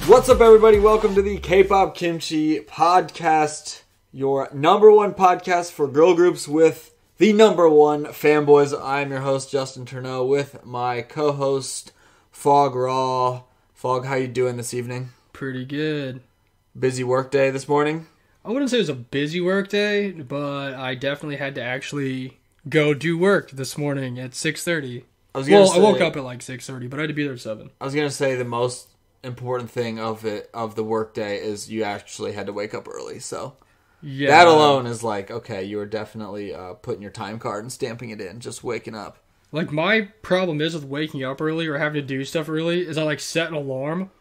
What's up, everybody? Welcome to the Kpop Kimchi podcast, your number one podcast for girl groups with the number one fanboys. I'm your host, Justin Turneau, with my co-host, Fog Raw. Fog, how you doing this evening? Pretty good. Busy work day this morning? I wouldn't say it was a busy work day, but I definitely had to actually go do work this morning at 6:30. I woke up at like 6:30, but I had to be there at 7. I was going to say the most important thing of the work day is you actually had to wake up early, so yeah, that alone is like, okay, you were definitely putting your time card and stamping it in, just waking up. Like, my problem is with waking up early or having to do stuff early is I like set an alarm,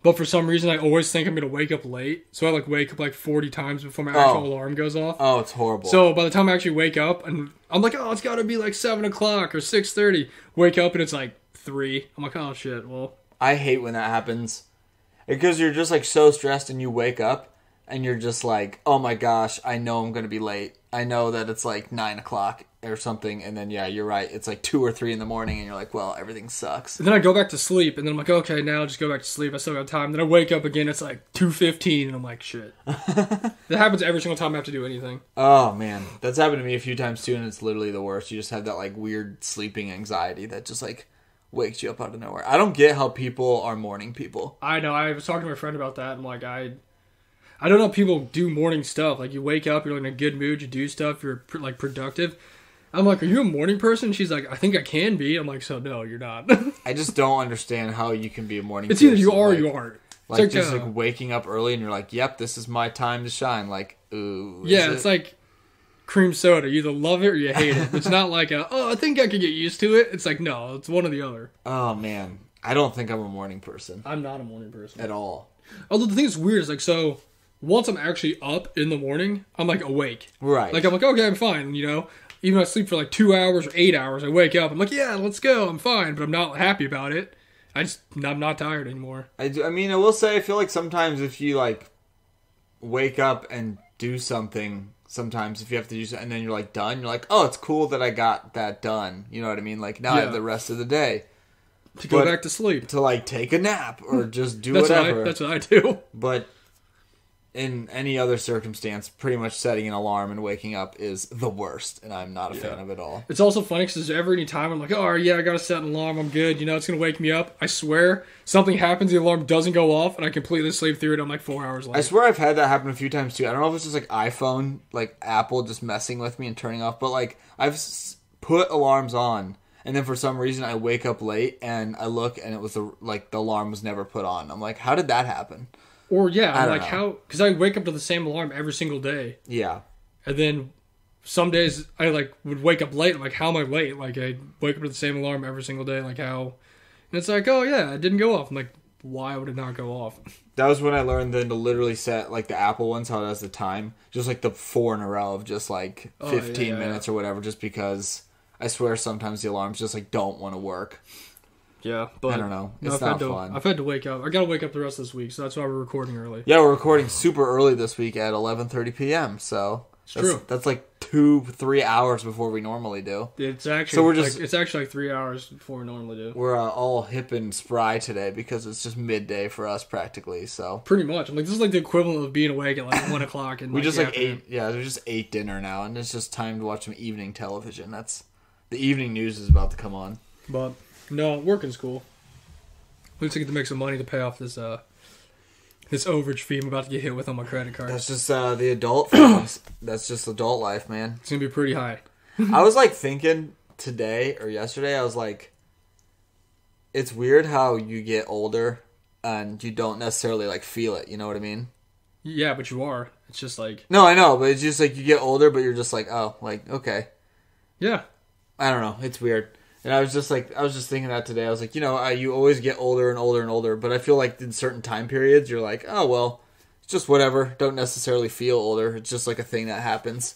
but for some reason I always think I'm going to wake up late, so I like wake up like 40 times before my actual alarm goes off. Oh, it's horrible. So by the time I actually wake up, and I'm like, oh, it's got to be like 7 o'clock or 6:30. Wake up and it's like 3. I'm like, oh shit, well. I hate when that happens because you're just like so stressed and you wake up and you're just like, oh my gosh, I know I'm going to be late. I know that it's like 9 o'clock or something. And then, yeah, you're right. It's like 2 or 3 in the morning and you're like, well, everything sucks. And then I go back to sleep and then I'm like, okay, now I'll just go back to sleep. I still got time. Then I wake up again. It's like 2:15 and I'm like, shit. That happens every single time I have to do anything. Oh, man. That's happened to me a few times too. And it's literally the worst. You just have that like weird sleeping anxiety that just like wakes you up out of nowhere. I don't get how people are morning people. I know. I was talking to my friend about that. I'm like, I don't know how people do morning stuff. Like, you wake up, you're in a good mood, you do stuff, you're like productive. I'm like, are you a morning person? She's like, I think I can be. I'm like, so no, you're not. I just don't understand how you can be a morning person. It's either you are or you aren't. Like, just like waking up early and you're like, yep, this is my time to shine. Like, ooh. Yeah, it's like cream soda. You either love it or you hate it. It's not like I think I could get used to it. It's like, no, it's one or the other. Oh, man. I don't think I'm a morning person. I'm not a morning person. At all. Although the thing that's weird is like, so once I'm actually up in the morning, I'm like awake. Right. Like, I'm like, okay, I'm fine, you know? Even if I sleep for like 2 hours or 8 hours, I wake up, I'm like, yeah, let's go, I'm fine, but I'm not happy about it. I'm not tired anymore. I will say, I feel like sometimes if you like wake up and do something, sometimes if you have to do something and then you're like done, you're like, oh, it's cool that I got that done. You know what I mean? Like, now I have the rest of the day to go back to sleep, to like take a nap or just do whatever. That's what I do. But in any other circumstance, pretty much setting an alarm and waking up is the worst, and I'm not a fan of it all. It's also funny because any time I'm like, oh yeah, I gotta set an alarm, I'm good, you know, it's gonna wake me up. I swear, something happens, the alarm doesn't go off, and I completely sleep through it. I'm like 4 hours late. I swear I've had that happen a few times too. I don't know if it's just like iPhone, like Apple just messing with me and turning off, but like I've put alarms on, and then for some reason I wake up late and I look and it was the alarm was never put on. I'm like, how did that happen? Or, yeah, I'm like, how... Because I wake up to the same alarm every single day. Yeah. And then some days I, like, would wake up late. I'm like, how am I late? Like, I wake up to the same alarm every single day. Like, how... And it's like, oh, yeah, it didn't go off. I'm like, why would it not go off? That was when I learned then to literally set, like, the Apple ones, how it has the time. Just, like, the 4 in a row of just, like, 15 minutes or whatever. Just because I swear sometimes the alarms just, like, don't want to work. Yeah, but I don't know. It's not fun. I've had to wake up. I gotta wake up the rest of this week, so that's why we're recording early. Yeah, we're recording super early this week at 11:30 p.m. So it's true. That's like 2-3 hours before we normally do. It's actually it's actually like 3 hours before we normally do. We're all hip and spry today because it's just midday for us practically. So pretty much, I'm like, this is like the equivalent of being awake at like 1 o'clock. And we just like ate. Yeah, we just ate dinner now, and it's just time to watch some evening television. That's the evening news is about to come on. But no, working's cool. Looks like I get to make some money to pay off this this overage fee I'm about to get hit with on my credit card. That's just the adult things. That's just adult life, man. It's gonna be pretty high. I was like thinking today or yesterday, I was like, it's weird how you get older and you don't necessarily like feel it. You know what I mean? Yeah, but you are. It's just like, no, I know, but it's just like you get older, but you're just like, oh, like okay. Yeah. I don't know. It's weird. And I was just thinking that today. I was like, you know, you always get older and older and older, but I feel like in certain time periods, you're like, oh, well, it's just whatever. Don't necessarily feel older. It's just like a thing that happens.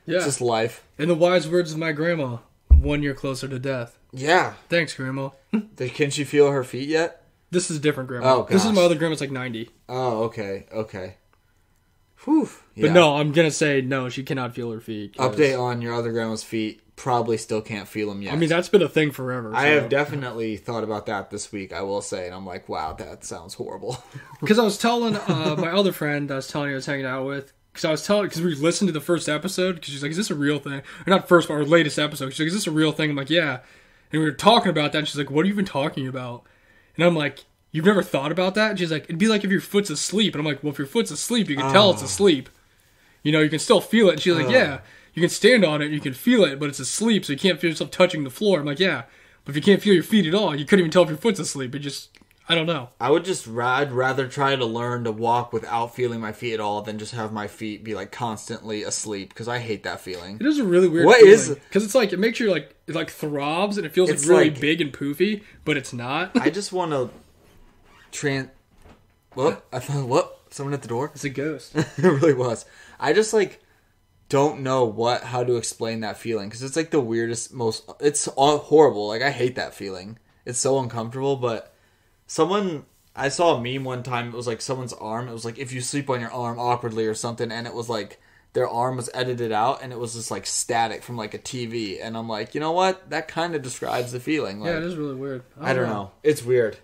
Yeah. It's just life. In the wise words of my grandma, 1 year closer to death. Yeah. Thanks, Grandma. Can she feel her feet yet? This is a different grandma. Oh, gosh. This is my other grandma's like 90. Oh, okay. Whew. Yeah. But no, I'm going to say no, she cannot feel her feet. Update on your other grandma's feet. probably still can't feel them yet. I mean, that's been a thing forever. I have definitely thought about that this week, I will say, and I'm like, wow, that sounds horrible. Because I was telling my other friend I was telling you I was hanging out with, because we listened to the first episode, because she's like, is this a real thing? Or not first, but our latest episode. She's like, is this a real thing? I'm like, yeah. And we were talking about that, and she's like, what have you been talking about? And I'm like, you've never thought about that? And she's like, it'd be like if your foot's asleep. And I'm like, well, if your foot's asleep, you can tell it's asleep. You know, you can still feel it. And she's like, yeah, you can stand on it, you can feel it, but it's asleep, so you can't feel yourself touching the floor. I'm like, yeah, but if you can't feel your feet at all, you couldn't even tell if your foot's asleep. It just, I don't know. I'd rather try to learn to walk without feeling my feet at all than just have my feet be like constantly asleep, because I hate that feeling. It is a really weird feeling. Because it's like, it makes you like, it like throbs and it feels like really big and poofy, but it's not. I just want to I thought, someone at the door? It's a ghost. It really was. I just like don't know how to explain that feeling, because it's like the weirdest, it's horrible. Like, I hate that feeling. It's so uncomfortable. But I saw a meme one time. It was like someone's arm. It was like if you sleep on your arm awkwardly or something, and it was like their arm was edited out, and it was just like static from like a TV. And I'm like, you know what? That kind of describes the feeling. Like, yeah, it is really weird. I don't know. It's weird.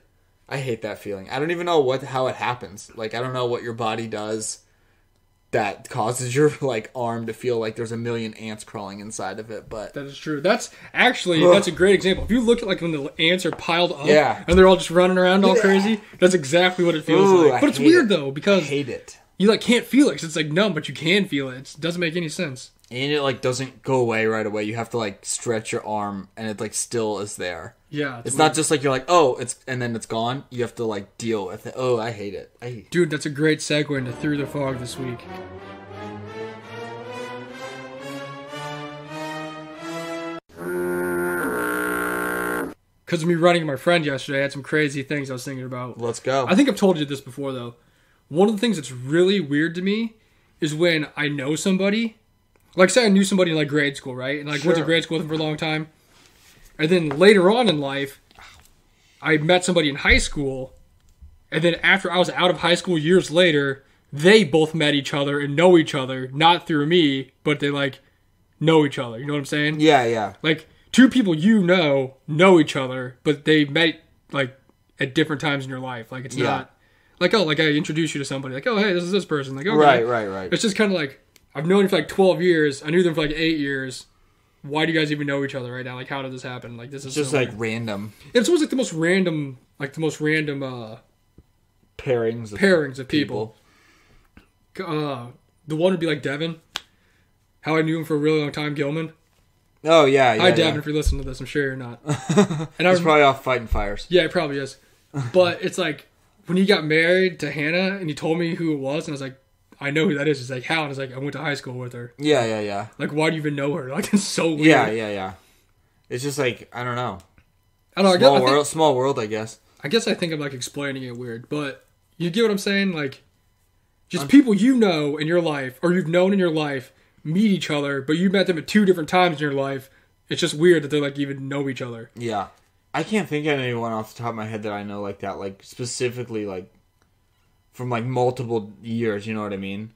I hate that feeling. I don't even know how it happens. Like, I don't know what your body does that causes your like arm to feel like there's a million ants crawling inside of it. But that is true. That's a great example. If you look at like when the ants are piled up, yeah, and they're all just running around all crazy, that's exactly what it feels like. But it's weird though, because I hate it. You like can't feel it, 'cause it's like numb, but you can feel it. It doesn't make any sense. And it like doesn't go away right away. You have to like stretch your arm, and it like still is there. Yeah, it's not just like you're like, oh, and then it's gone. You have to like deal with it. Oh, I hate it. Dude, that's a great segue into Through the Fog this week. Because of me running my friend yesterday, I had some crazy things I was thinking about. Let's go. I think I've told you this before, though. One of the things that's really weird to me is when I know somebody. Like, say I knew somebody in like grade school, right? And like went to grade school with them for a long time. And then later on in life, I met somebody in high school. And then after I was out of high school years later, they both met each other and know each other. Not through me, but they like know each other. You know what I'm saying? Yeah, yeah. Like, two people you know each other, but they met like at different times in your life. Like, it's not like, oh, like I introduce you to somebody. Like, oh, hey, this is this person. Like, okay. Right. It's just kind of like, I've known you for like 12 years. I knew them for like 8 years. Why do you guys even know each other right now? Like, how did this happen? Like, this is just so like weird. random. It's almost like the most random pairings of people. The one would be like Devin. How I knew him for a really long time, Gilman. Oh, yeah. Hi, Devin, if you're listening to this. I'm sure you're not. And he's probably off fighting fires. Yeah, he probably is. But it's like, when he got married to Hannah, and he told me who it was, and I was like, I know who that is. He's like, how? And I was like, I went to high school with her. Yeah. Like, why do you even know her? Like, it's so weird. Yeah. It's just like, I don't know. Small world, I guess. I guess I think I'm like explaining it weird, but you get what I'm saying? Like, just people you know in your life, or you've known in your life, meet each other, but you met them at 2 different times in your life. It's just weird that they like even know each other. Yeah. I can't think of anyone off the top of my head that I know like that, like specifically like from like multiple years, you know what I mean?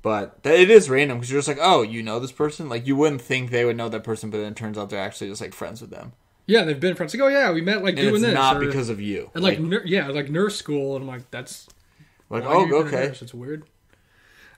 But it is random, because you're just like, oh, you know this person? Like, you wouldn't think they would know that person, but then it turns out they're actually just like friends with them. Yeah, they've been friends. Like, oh yeah, we met like and doing it's this. Not because of you. And like like nurse school, and I'm like, that's like, oh, okay. It's weird.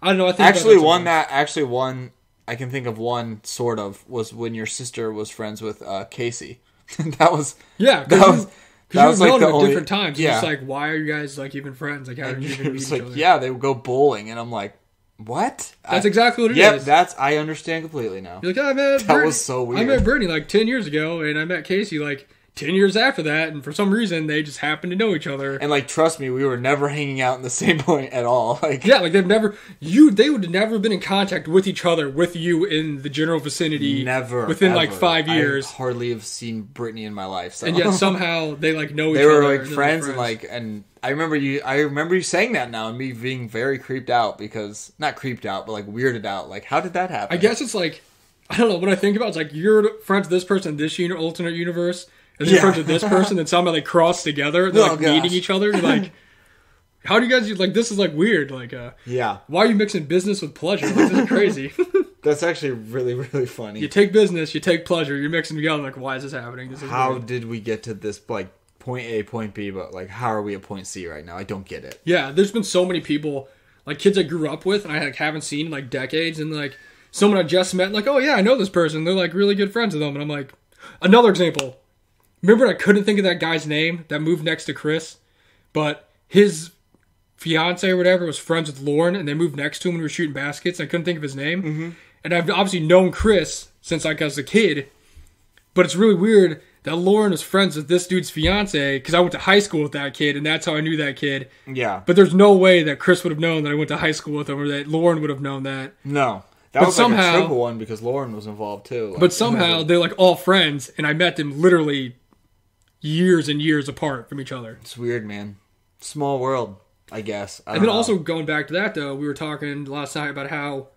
I don't know. I think one I can think of one sort of was when your sister was friends with Casey. that was like the only different times. Yeah. It's like, why are you guys like even friends? Like, how did you even meet each other? Yeah, they would go bowling, and I'm like, what? That's exactly what it is. Yeah, I understand completely now. You're like, I met Brittany. That was so weird. I met Brittany like 10 years ago, and I met Casey like 10 years after that, and for some reason they just happened to know each other. And like, trust me, we were never hanging out in the same point at all. Like, yeah, like they would have never been in contact with each other, with you in the general vicinity. Never. Within like 5 years. I hardly have seen Brittany in my life. So. And yet somehow they like know each other. They were like friends, and I remember you saying that now, and me being very creeped out, because not creeped out, but like weirded out. Like, how did that happen? I guess it's like, I don't know, when I think about it, it's like you're friends with this person in this alternate universe. And then friends with this person, then somehow they cross together, and they're like meeting each other. And like, how do you guys like? This is like weird. Like, yeah. Why are you mixing business with pleasure? Like, this is crazy. That's actually really, really funny. You take business, you take pleasure, you're mixing together. Like, why is this happening? This is how weird. did we get to this, like, point A, point B, but, like, how are we at point C right now? I don't get it. Yeah, there's been so many people, like, kids I grew up with and I, like, haven't seen in, like, decades. And, like, someone I just met, like, oh, yeah, I know this person. They're, like, really good friends with them. And I'm like, another example. Remember I couldn't think of that guy's name that moved next to Chris? But his fiance or whatever was friends with Lauren, and they moved next to him when we were shooting baskets. And I couldn't think of his name. Mm-hmm. And I've obviously known Chris since, like, I was a kid. But it's really weird that Lauren was friends with this dude's fiance because I went to high school with that kid, and that's how I knew that kid. Yeah. But there's no way that Chris would have known that I went to high school with him, or that Lauren would have known that. No. That was somehow, like a triple one because Lauren was involved too. Like, but somehow they're like all friends, and I met them literally years and years apart from each other. It's weird, man. Small world, I guess. And then also going back to that, though, we were talking last night about how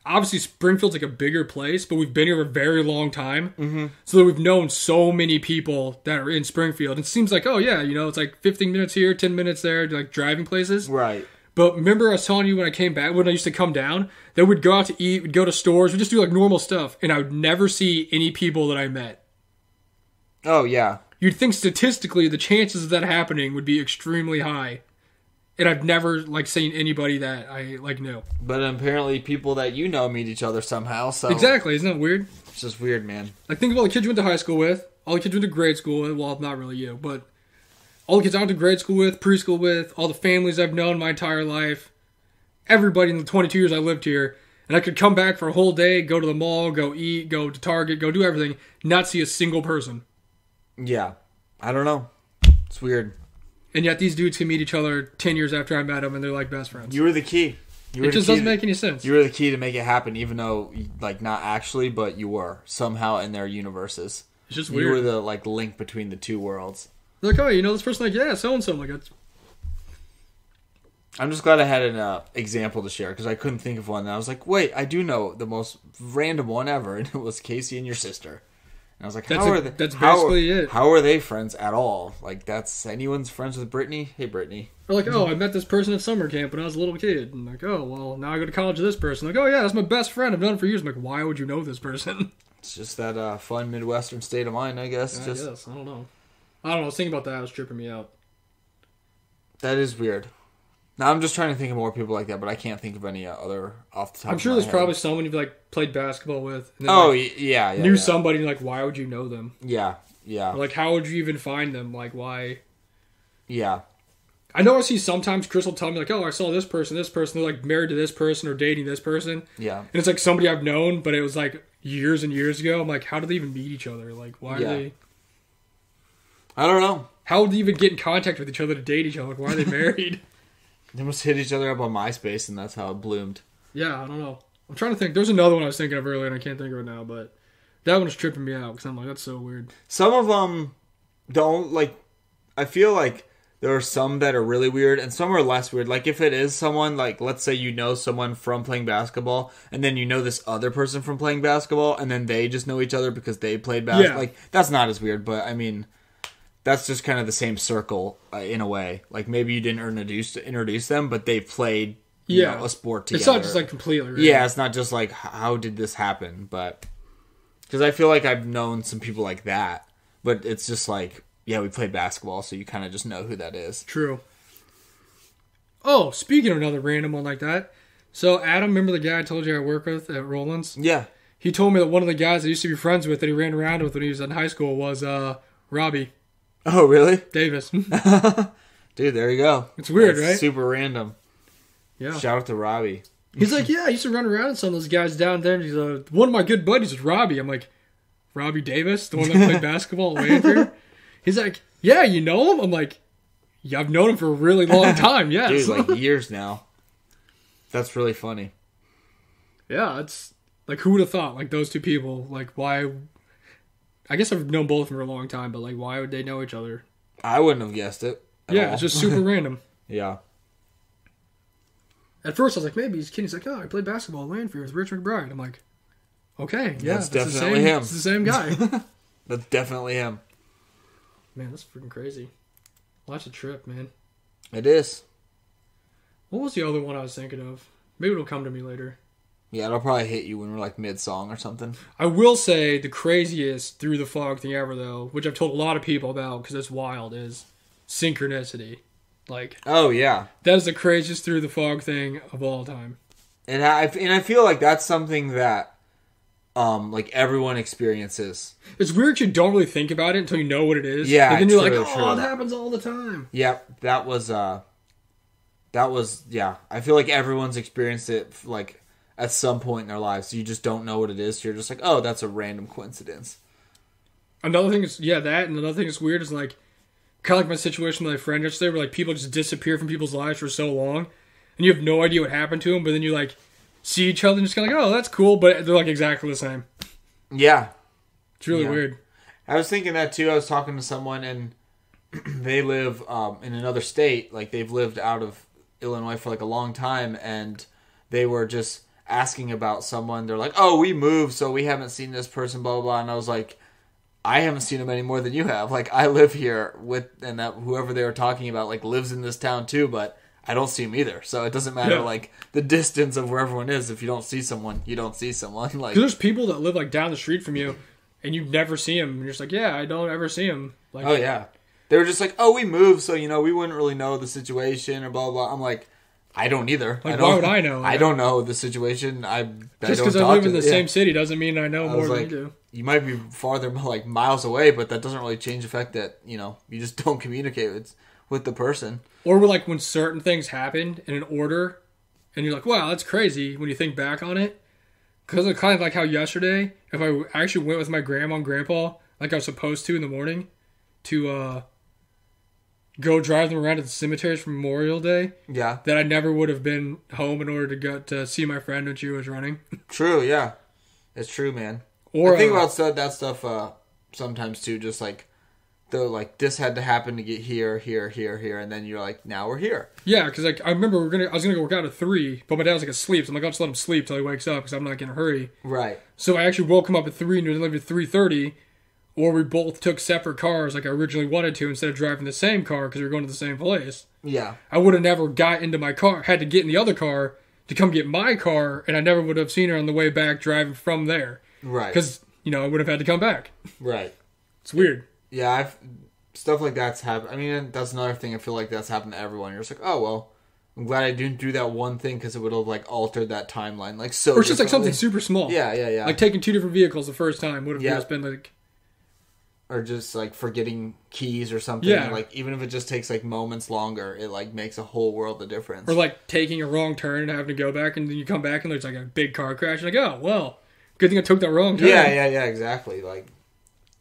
obviously Springfield's like a bigger place, but we've been here a very long time. Mm-hmm. So that we've known so many people that are in Springfield. It seems like, oh yeah, you know, it's like 15 minutes here, 10 minutes there, like driving places. Right. But remember I was telling you when I came back, when I used to come down, that we'd go out to eat, we'd go to stores, we'd just do like normal stuff, and I would never see any people that I met. Oh, yeah. You'd think statistically the chances of that happening would be extremely high. And I've never, like, seen anybody that I, like, knew. But apparently people that you know meet each other somehow, so... Exactly, isn't that weird? It's just weird, man. Like, think of all the kids you went to high school with, all the kids you went to grade school with, well, not really you, but all the kids I went to grade school with, preschool with, all the families I've known my entire life, everybody in the 22 years I lived here, and I could come back for a whole day, go to the mall, go eat, go to Target, go do everything, not see a single person. Yeah. I don't know. It's weird. And yet these dudes can meet each other 10 years after I met them, and they're like best friends. You were the key. It just doesn't make any sense. You were the key to make it happen, even though, like, not actually, but you were somehow in their universes. It's just weird. You were the, like, link between the two worlds. They're like, oh, you know this person? Like, yeah, so-and-so. I'm like, that's... I'm just glad I had an example to share, because I couldn't think of one. And I was like, wait, I do know the most random one ever, and it was Casey and your sister. And I was like, that's basically it. How are they friends at all? Like, that's anyone's friends with Brittany? Hey, Brittany. Or like, oh, I met this person at summer camp when I was a little kid. And like, oh, well, now I go to college with this person. Like, oh, yeah, that's my best friend. I've known him for years. I'm like, why would you know this person? It's just that fun Midwestern state of mind, I guess. I guess. I don't know. I was thinking about that. It was tripping me out. That is weird. Now, I'm just trying to think of more people like that, but I can't think of any other off the top of my head. I'm sure there's probably someone you've, like, played basketball with. And then, yeah. Knew somebody, and, like, why would you know them? Yeah. Or, like, how would you even find them? Like, why? Yeah. I know I see sometimes Chris will tell me, like, oh, I saw this person. They're, like, married to this person or dating this person. Yeah. And it's, like, somebody I've known, but it was, like, years and years ago. I'm like, how did they even meet each other? Like, why are they... I don't know. How would they even get in contact with each other to date each other? Like, why are they married? They must hit each other up on MySpace, and that's how it bloomed. Yeah, I don't know. I'm trying to think. There's another one I was thinking of earlier, and I can't think of it now, but that one was tripping me out, because I'm like, that's so weird. Some of them don't, like... I feel like there are some that are really weird, and some are less weird. Like, if it is someone, like, let's say you know someone from playing basketball, and then you know this other person from playing basketball, and then they just know each other because they played basketball. Yeah. Like, that's not as weird, but, I mean... That's just kind of the same circle in a way. Like, maybe you didn't introduce them, but they played a sport together. It's not just, like, completely random. Yeah, it's not just, like, how did this happen? But, because I feel like I've known some people like that. But it's just like, yeah, we played basketball, so you kind of just know who that is. True. Oh, speaking of another random one like that. So, Adam, remember the guy I told you I work with at Roland's? Yeah. He told me that one of the guys I used to be friends with that he ran around with when he was in high school was Robbie. Oh, really? Davis. Dude, there you go. It's weird, That's right? Super random. Yeah. Shout out to Robbie. He's like, yeah, I used to run around with some of those guys down there. And he's one of my good buddies is Robbie. I'm like, Robbie Davis, the one that played basketball at Landry? He's like, yeah, you know him? I'm like, yeah, I've known him for a really long time, yes. Dude, like years now. That's really funny. Yeah, it's like, who would have thought? Like, those two people, like, why... I guess I've known both of them for a long time, but, like, why would they know each other? I wouldn't have guessed it at all. It's just super random. Yeah. At first, I was like, maybe he's kidding. He's like, oh, I played basketball at Landry with Rich McBride. I'm like, okay, yeah. That's definitely him. It's the same guy. That's definitely him. Man, that's freaking crazy. Well, that's a trip, man. It is. What was the other one I was thinking of? Maybe it'll come to me later. Yeah, it'll probably hit you when we're like mid-song or something. I will say the craziest through the fog thing ever, though, which I've told a lot of people about because it's wild, is synchronicity. Like, oh yeah, that is the craziest through the fog thing of all time. And I feel like that's something that like everyone experiences. It's weird you don't really think about it until you know what it is. Yeah, and then you're true, like, oh, true. it happens all the time. Yep, that was yeah. I feel like everyone's experienced it like at some point in their lives. So you just don't know what it is. So you're just like, oh, that's a random coincidence. Another thing is that, and another thing that's weird is like kind of like my situation with my friend yesterday, where like people just disappear from people's lives for so long, and you have no idea what happened to them. But then you like see each other and just kind of like, oh, that's cool, but they're like exactly the same. Yeah, it's really weird. I was thinking that too. I was talking to someone and they live in another state. Like they've lived out of Illinois for like a long time, and they were just asking about someone. They're like, oh, we moved, so we haven't seen this person, blah, blah, blah. And I was like, I haven't seen him any more than you have. Like, I live here and that whoever they were talking about, like, lives in this town too, but I don't see him either. So it doesn't matter, like, the distance of where everyone is. If you don't see someone, you don't see someone. Like, there's people that live, like, down the street from you, and you never see him. And you're just like, yeah, I don't ever see him. Like, oh, yeah. They were just like, oh, we moved, so, we wouldn't really know the situation or blah, blah, blah. I'm like, I don't either. Like, why would I know? I don't know the situation. Just because I live in the same city doesn't mean I know more than you do. You might be farther, like, miles away, but that doesn't really change the fact that, you just don't communicate with the person. Or like when certain things happened in an order, and you're like, wow, that's crazy when you think back on it. Because it's kind of like how yesterday, if I actually went with my grandma and grandpa, like I was supposed to in the morning, to go drive them around to the cemeteries for Memorial Day. Yeah. That I never would have been home in order to go to see my friend when she was running. True, yeah. It's true, man. Or I think about that stuff sometimes too, just like this had to happen to get here, and then you're like, now we're here. Yeah, because like I remember I was gonna go work out at 3, but my dad was like asleep, so I'm like, I'll just let him sleep till he wakes up because I'm not gonna hurry. Right. So I actually woke him up at 3 and we left at 3:30. Or we both took separate cars like I originally wanted to instead of driving the same car because we were going to the same place. Yeah. I would have never got into my car, had to get in the other car to come get my car, and I never would have seen her on the way back driving from there. Right. Because, I would have had to come back. Right. It's weird. Yeah, stuff like that's happened. I mean, that's another thing I feel like that's happened to everyone. You're just like, oh, well, I'm glad I didn't do that one thing because it would have, like, altered that timeline. Like, so. Or it's just like something super small. Yeah. Like taking 2 different vehicles the first time would have just been like. Or just, like, forgetting keys or something. Yeah. Like, even if it just takes, like, moments longer, it, like, makes a whole world of difference. Or, like, taking a wrong turn and having to go back, and then you come back and there's, like, a big car crash. You're like, oh, well, good thing I took that wrong turn. Yeah, exactly. Like,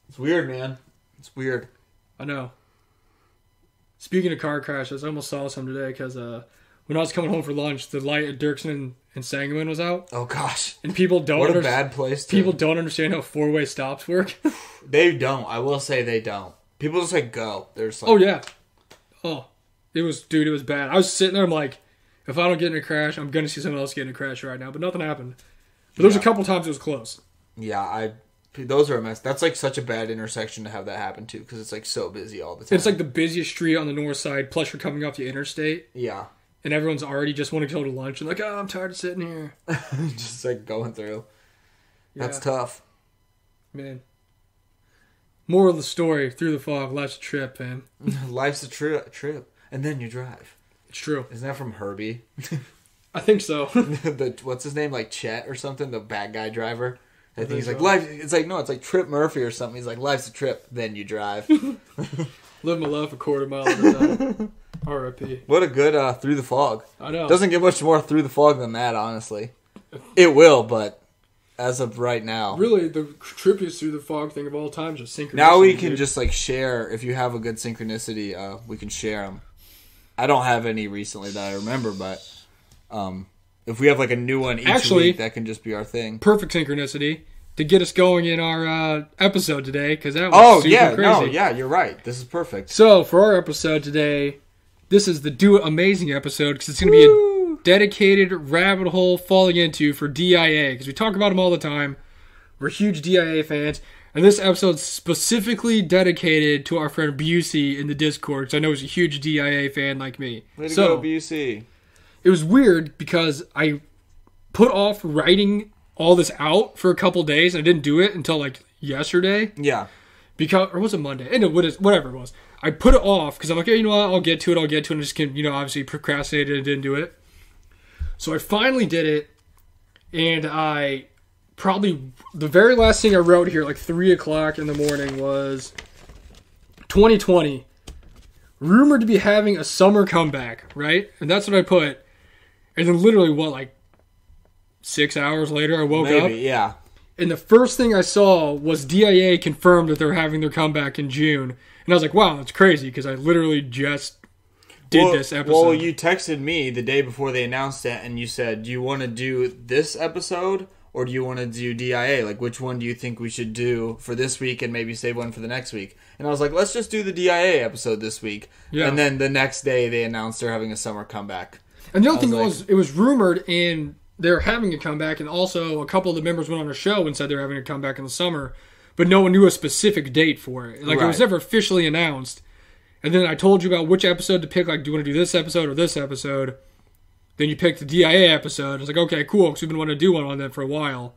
it's weird, man. It's weird. I know. Speaking of car crashes, I almost saw some today because when I was coming home for lunch, the light at Dirksen and Sangamon was out. Oh, gosh. And people don't What a bad place to... People don't understand how 4-way stops work. They don't. I will say they don't. People just, like, go. They're just like... Oh, yeah. Oh. It was bad. I was sitting there, I'm like, if I don't get in a crash, I'm going to see someone else get in a crash right now. But nothing happened. But there was a couple times it was close. Yeah, those are a mess. That's, like, such a bad intersection to have that happen, too, because it's, like, so busy all the time. It's, like, the busiest street on the north side, plus you're coming off the interstate. Yeah. And everyone's already just want to go to lunch and like, oh, I'm tired of sitting here. Just like going through. Yeah. That's tough. Man. Moral of the story, through the fog, life's a trip, man. Life's a trip. And then you drive. It's true. Isn't that from Herbie? I think so. What's his name? Like Chet or something? The bad guy driver? I think he's so. Like, life. It's like, no, it's like Trip Murphy or something. He's like, life's a trip, then you drive. Live my life a quarter mile at a time. R.I.P. What a good Through the Fog. I know. Doesn't get much more Through the Fog than that, honestly. It will, but as of right now. Really, the trippiest Through the Fog thing of all time is just synchronicity. Now we can just like share, if you have a good synchronicity, we can share them. I don't have any recently that I remember, but if we have like a new one each week, that can just be our thing. Perfect synchronicity to get us going in our episode today, because that was super crazy. No, yeah, you're right. This is perfect. So, for our episode today, this is the Do It Amazing episode, because it's going to be a dedicated rabbit hole falling into for DIA, because we talk about them all the time. We're huge DIA fans, and this episode's specifically dedicated to our friend Busey in the Discord, because I know he's a huge DIA fan like me. Way to go, Busey. It was weird, because I put off writing all this out for a couple days. I didn't do it until like yesterday. Yeah. Or was it Monday? Whatever it was. I put it off because I'm like, hey, you know what? I'll get to it. And just, obviously procrastinated and didn't do it. So I finally did it. And the very last thing I wrote here, like 3 o'clock in the morning, was 2020. Rumored to be having a summer comeback, right? And that's what I put. And then literally, 6 hours later, I woke up. Maybe, yeah. And the first thing I saw was DIA confirmed that they're having their comeback in June. And I was like, wow, that's crazy, because I literally just did this episode. Well, you texted me the day before they announced it, and you said, do you want to do this episode, or do you want to do DIA? Like, which one do you think we should do for this week and maybe save one for the next week? And I was like, let's just do the DIA episode this week. Yeah. And then the next day, they announced they're having a summer comeback. And the other thing was, it was rumored, and they're having a comeback, and also a couple of the members went on a show and said they're having a comeback in the summer, but no one knew a specific date for it. Like, It was never officially announced. And then I told you about which episode to pick, like, do you want to do this episode or this episode? Then you picked the DIA episode. I was like, okay, cool, because we've been wanting to do one on that for a while.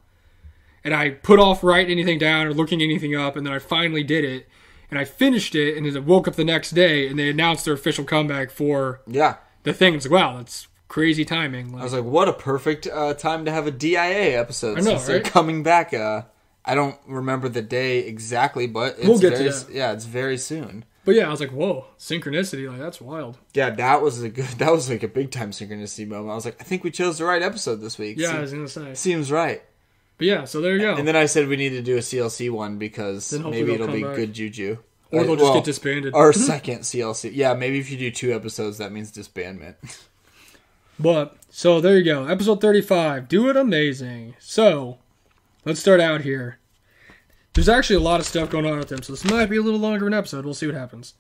And I put off writing anything down or looking anything up, and then I finally did it. And I finished it, and then I woke up the next day, and they announced their official comeback for the thing. It's like, wow, that's crazy timing. I was like, what a perfect time to have a DIA episode. I know, since they're coming back. I don't remember the day exactly, but we'll get to that. Yeah, it's very soon. But yeah, I was like, whoa, synchronicity, like, that's wild. Yeah, that was like a big time synchronicity moment. I was like, I think we chose the right episode this week. Yeah, I was going to say. Seems right. But yeah, so there you go. And then I said we need to do a CLC one because maybe it'll be good juju. Or they'll just get disbanded. Our second CLC. Yeah, maybe if you do 2 episodes, that means disbandment. But, so there you go. Episode 35. Do it amazing. So, let's start out here. There's actually a lot of stuff going on with them, so this might be a little longer of an episode. We'll see what happens.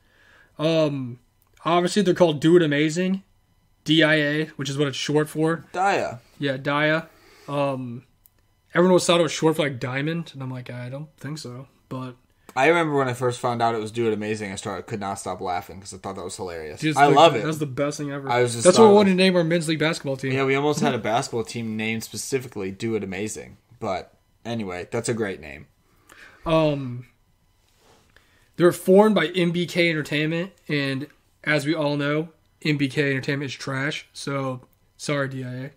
Obviously, they're called Do It Amazing. DIA, which is what it's short for. Dia. Yeah, Dia. Everyone always thought it was short for, like, diamond, and I'm like, I don't think so, but... I remember when I first found out it was Do It Amazing, I could not stop laughing because I thought that was hilarious. Dude, I love it. That's the best thing ever. That's what we wanted to name our men's league basketball team. Yeah, we almost had a basketball team named specifically Do It Amazing. But anyway, that's a great name. They're formed by MBK Entertainment, and as we all know, MBK Entertainment is trash, so sorry, DIA.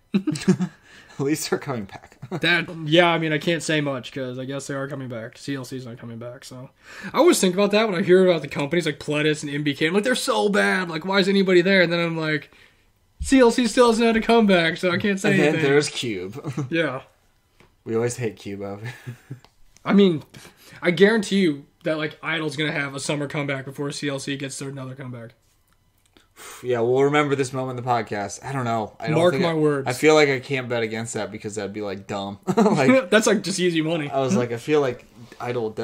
At least they're coming back. I can't say much because I guess they are coming back. CLC's not coming back, so I always think about that when I hear about the companies like Pledis and MBK. I'm like, they're so bad. Like, why is anybody there? And then I'm like, CLC still hasn't had a comeback, so I can't say anything. And then there's Cube. Yeah. We always hate Cube over here. I mean, I guarantee you that like Idol's gonna have a summer comeback before CLC gets their another comeback. Yeah, we'll remember this moment in the podcast. I don't know. Mark my words. I feel like I can't bet against that because that'd be like dumb. Like that's like just easy money. I was like, I feel like Idol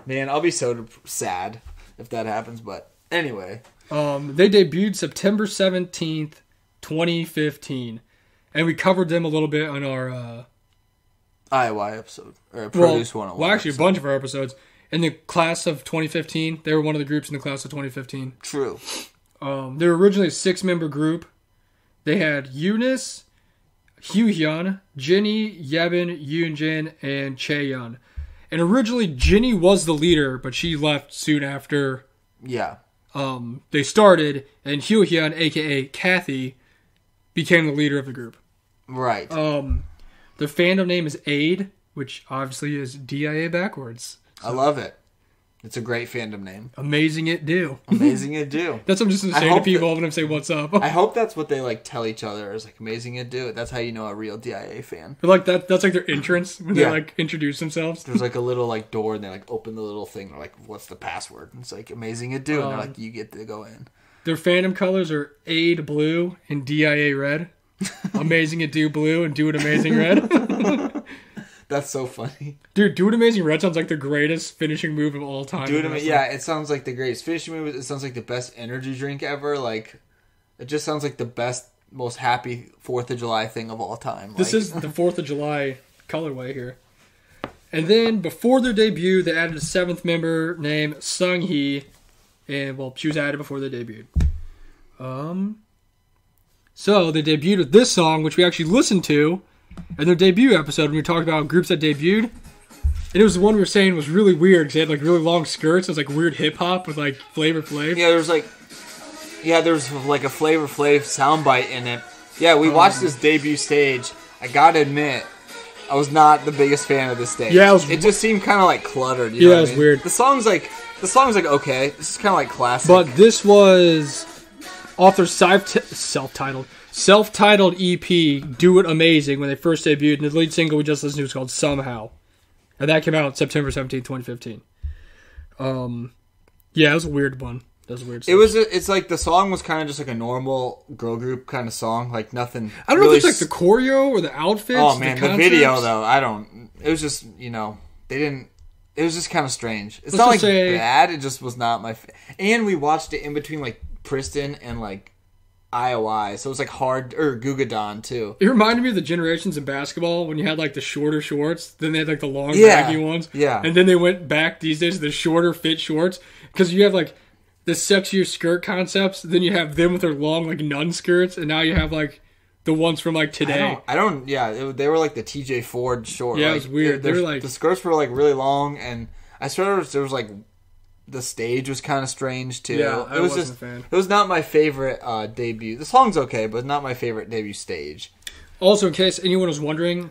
man, I'll be so sad if that happens. But anyway, they debuted September 17th, 2015, and we covered them a little bit on our IY episode or Produce 101. Well, actually, a bunch of our episodes in the class of 2015. They were one of the groups in the class of 2015. True. They were originally a 6-member group. They had Eunice, Hyun, Jenny, Yebin, Yoonjin, and Chaeyeon. And originally, Jenny was the leader, but she left soon after. Yeah. They started, and Hyun, a.k.a. Kathy, became the leader of the group. Right. The fandom name is AID, which obviously is DIA backwards. So. I love it. It's a great fandom name. Amazing it do. Amazing it do. That's what I'm just going to say to people when I say what's up. I hope that's what they like tell each other is like amazing it do. That's how you know a real DIA fan. But like that's like their entrance when they like introduce themselves. There's like a little like door and they like open the little thing. They're like, what's the password? And it's like amazing it do. And they're like, you get to go in. Their fandom colors are AID blue and DIA red. Amazing it do blue and do it amazing red. That's so funny. Dude, Do It Amazing Red sounds like the greatest finishing move of all time. It sounds like the greatest finishing move. It sounds like the best energy drink ever. Like, it just sounds like the best, most happy 4th of July thing of all time. This is the 4th of July colorway here. And then, before their debut, they added a 7th member named Sung-hee. And, well, she was added before they debuted. So, they debuted with this song, which we actually listened to. in their debut episode when we talked about groups that debuted. And it was the one we were saying was really weird because they had like really long skirts. It was like weird hip hop with like Flavor Flav. Yeah, there's like a Flavor Flav soundbite in it. Yeah, we watched this debut stage. I gotta admit, I was not the biggest fan of this stage. Yeah, it just seemed kind of like cluttered. You know what it was I mean? weird. The song's like okay. This is kind of like classic. But this was off their self-titled EP, "Do It Amazing," when they first debuted. And the lead single we just listened to was called "Somehow," and that came out September 17th, 2015. Yeah, it was a weird one. That was a weird stage. It's like the song was kind of just like a normal girl group kind of song, like nothing. I don't know if it's like the choreo or the outfits. Oh man, the video though, it was just, they didn't. It was just kind of strange. It's not like bad. It just was not my. And we watched it in between like Princeton and like IOI, so it was like hard or Gugadon too. It reminded me of the generations in basketball when you had like the shorter shorts, then they had like the long baggy ones, and then they went back these days to the shorter fit shorts because you have like the sexier skirt concepts, then you have them with their long like nun skirts, and now you have like the ones from like today. They were like the TJ Ford short. Yeah, like, it was weird. They were like the skirts were like really long, and I swear there was like the stage was kind of strange too. Yeah, I wasn't a fan. It was not my favorite debut. The song's okay, but not my favorite debut stage. Also, in case anyone was wondering,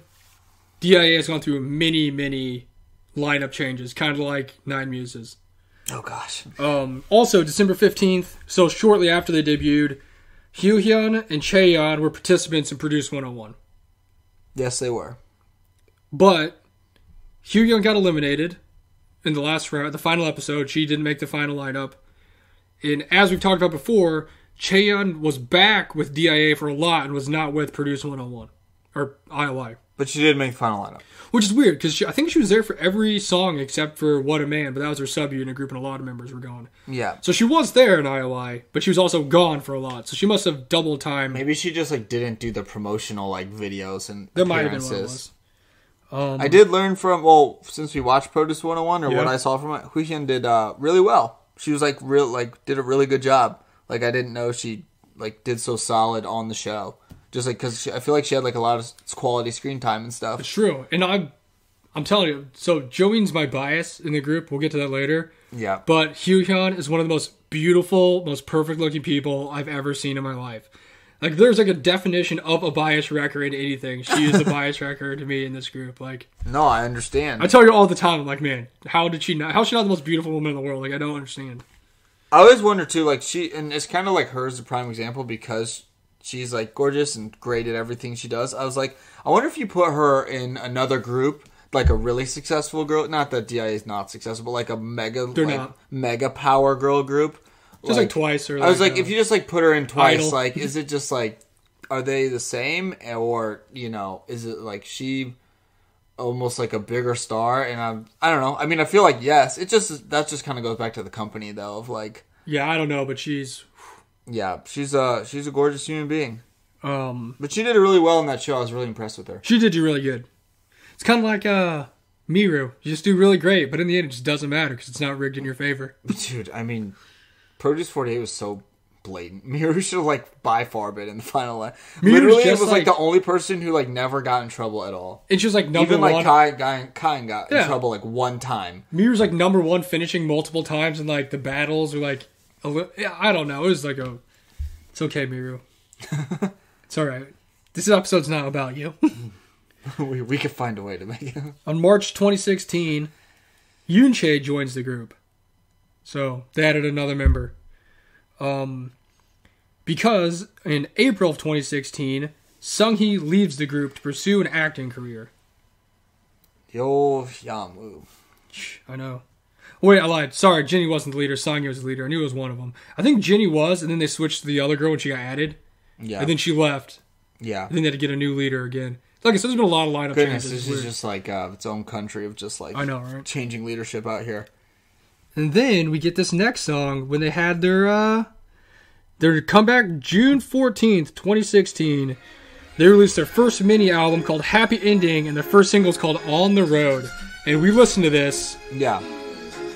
DIA has gone through many lineup changes, kind of like Nine Muses. Oh gosh. Also, December 15th, so shortly after they debuted, Hyun and Chaeyeon were participants in Produce 101. Yes, they were. But Hyun got eliminated in the last round, the final episode. She didn't make the final lineup. And as we've talked about before, Chaeyeon was back with DIA for a lot and was not with Produce 101 or IOI. But she did make the final lineup. Which is weird, because I think she was there for every song except for What a Man, but that was her sub-unit group and a lot of members were gone. Yeah. So she was there in IOI, but she was also gone for a lot, so she must have double time. Maybe she just like didn't do the promotional like videos and that might have been what it was. I did learn from, since we watched Produce 101, or what I saw from it, Huihyun did really well. She was like did a really good job. Like I didn't know she like did so solid on the show. Just like because I feel like she had like a lot of quality screen time and stuff. It's true, and I'm telling you. So Joeen's my bias in the group. We'll get to that later. Yeah. But Hyun is one of the most beautiful, most perfect looking people I've ever seen in my life. Like there's like a definition of a bias wrecker in anything. She is the bias wrecker to me in this group. Like no, I understand. I tell you all the time. I'm like, man, how is she not the most beautiful woman in the world? Like I don't understand. I always wonder too. Like and it's kind of like her as a prime example because she's like gorgeous and great at everything she does. I was like, I wonder if you put her in another group, like a really successful girl. Not that DIA is not successful, but like a mega power girl group. Just like twice. Or I was like, if you just like put her in twice, Idol. like, is it just like, are they the same, or is it like she almost like a bigger star? And I don't know. I mean, I feel like yes. That just kind of goes back to the company though of like. Yeah, I don't know, but she's. Yeah, she's a gorgeous human being. But she did it really well in that show. I was really impressed with her. She did do really good. It's kind of like Miru. You just do really great, but in the end, it just doesn't matter because it's not rigged in your favor. Dude, I mean, Produce 48 was so blatant. Miru should have like by far been in the final line. Literally, it was like the only person who like never got in trouble at all. And she was like number one. Even like Kai got in trouble like one time. Miru's like number one, finishing multiple times, and like the battles were like. I don't know. It was like it's okay, Miru. It's all right. This episode's not about you. we could find a way to make it. On March 2016, Yoonchae joins the group. So they added another member. Because in April of 2016, Sung-hee leaves the group to pursue an acting career. Yo, Yamu. I know. Wait, I lied. Sorry, Jenny wasn't the leader. Sung-hee was the leader. I knew it was one of them. I think Jenny was, and then they switched to the other girl when she got added. Yeah. And then she left. Yeah. And then they had to get a new leader again. Like I said, there's been a lot of lineup changes. This is just like its own country of just like I know, right? Changing leadership out here. And then we get this next song when they had their comeback June 14th, 2016. They released their first mini album called Happy Ending, and their first single is called On the Road. And we listened to this. Yeah.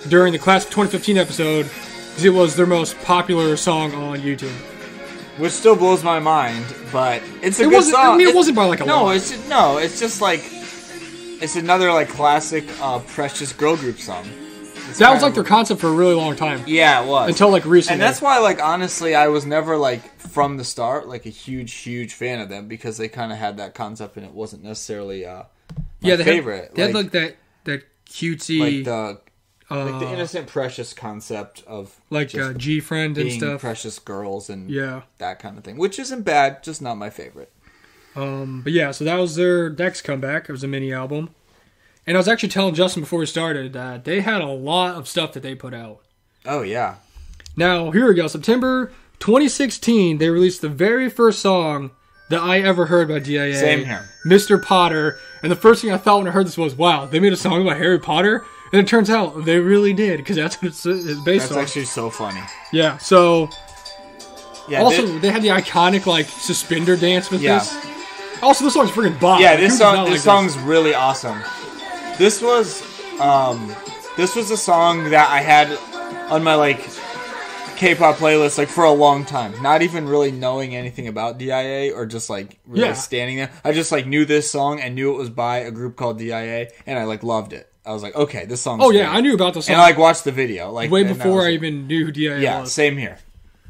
During the Class of 2015 episode, because it was their most popular song on YouTube. which still blows my mind, but it's a good song. I mean, it wasn't by like a lot. It's just like it's another like classic Precious girl group song. That was like their concept for a really long time. Yeah, it was. Until like recently. And that's why, like, honestly, I was never like from the start like a huge fan of them, because they kind of had that concept and it wasn't necessarily my favorite. They had like that cutesy, like the innocent Precious concept of like G Friend and stuff, Precious girls and yeah, that kind of thing, which isn't bad, just not my favorite. But yeah, so that was their next comeback. It was a mini album. And I was actually telling Justin before we started that they had a lot of stuff that they put out. Oh, yeah. Now, here we go. September 2016, they released the very first song that I ever heard by DIA. Same here. Mr. Potter. And the first thing I thought when I heard this was, wow, they made a song about Harry Potter? And it turns out they really did, because that's what it's based on. That's actually so funny. Yeah, so... Yeah, also, they had the iconic, like, suspender dance with this. Also, this song's freaking bop. Yeah, this song's really awesome. This was a song that I had on my like K-pop playlist like for a long time. Not even really knowing anything about DIA or just like really standing there. I just like knew this song and knew it was by a group called DIA, and I like loved it. I was like, okay, this song's great. I knew about the song. And I like watched the video like way before I even knew who DIA was. Yeah, same here.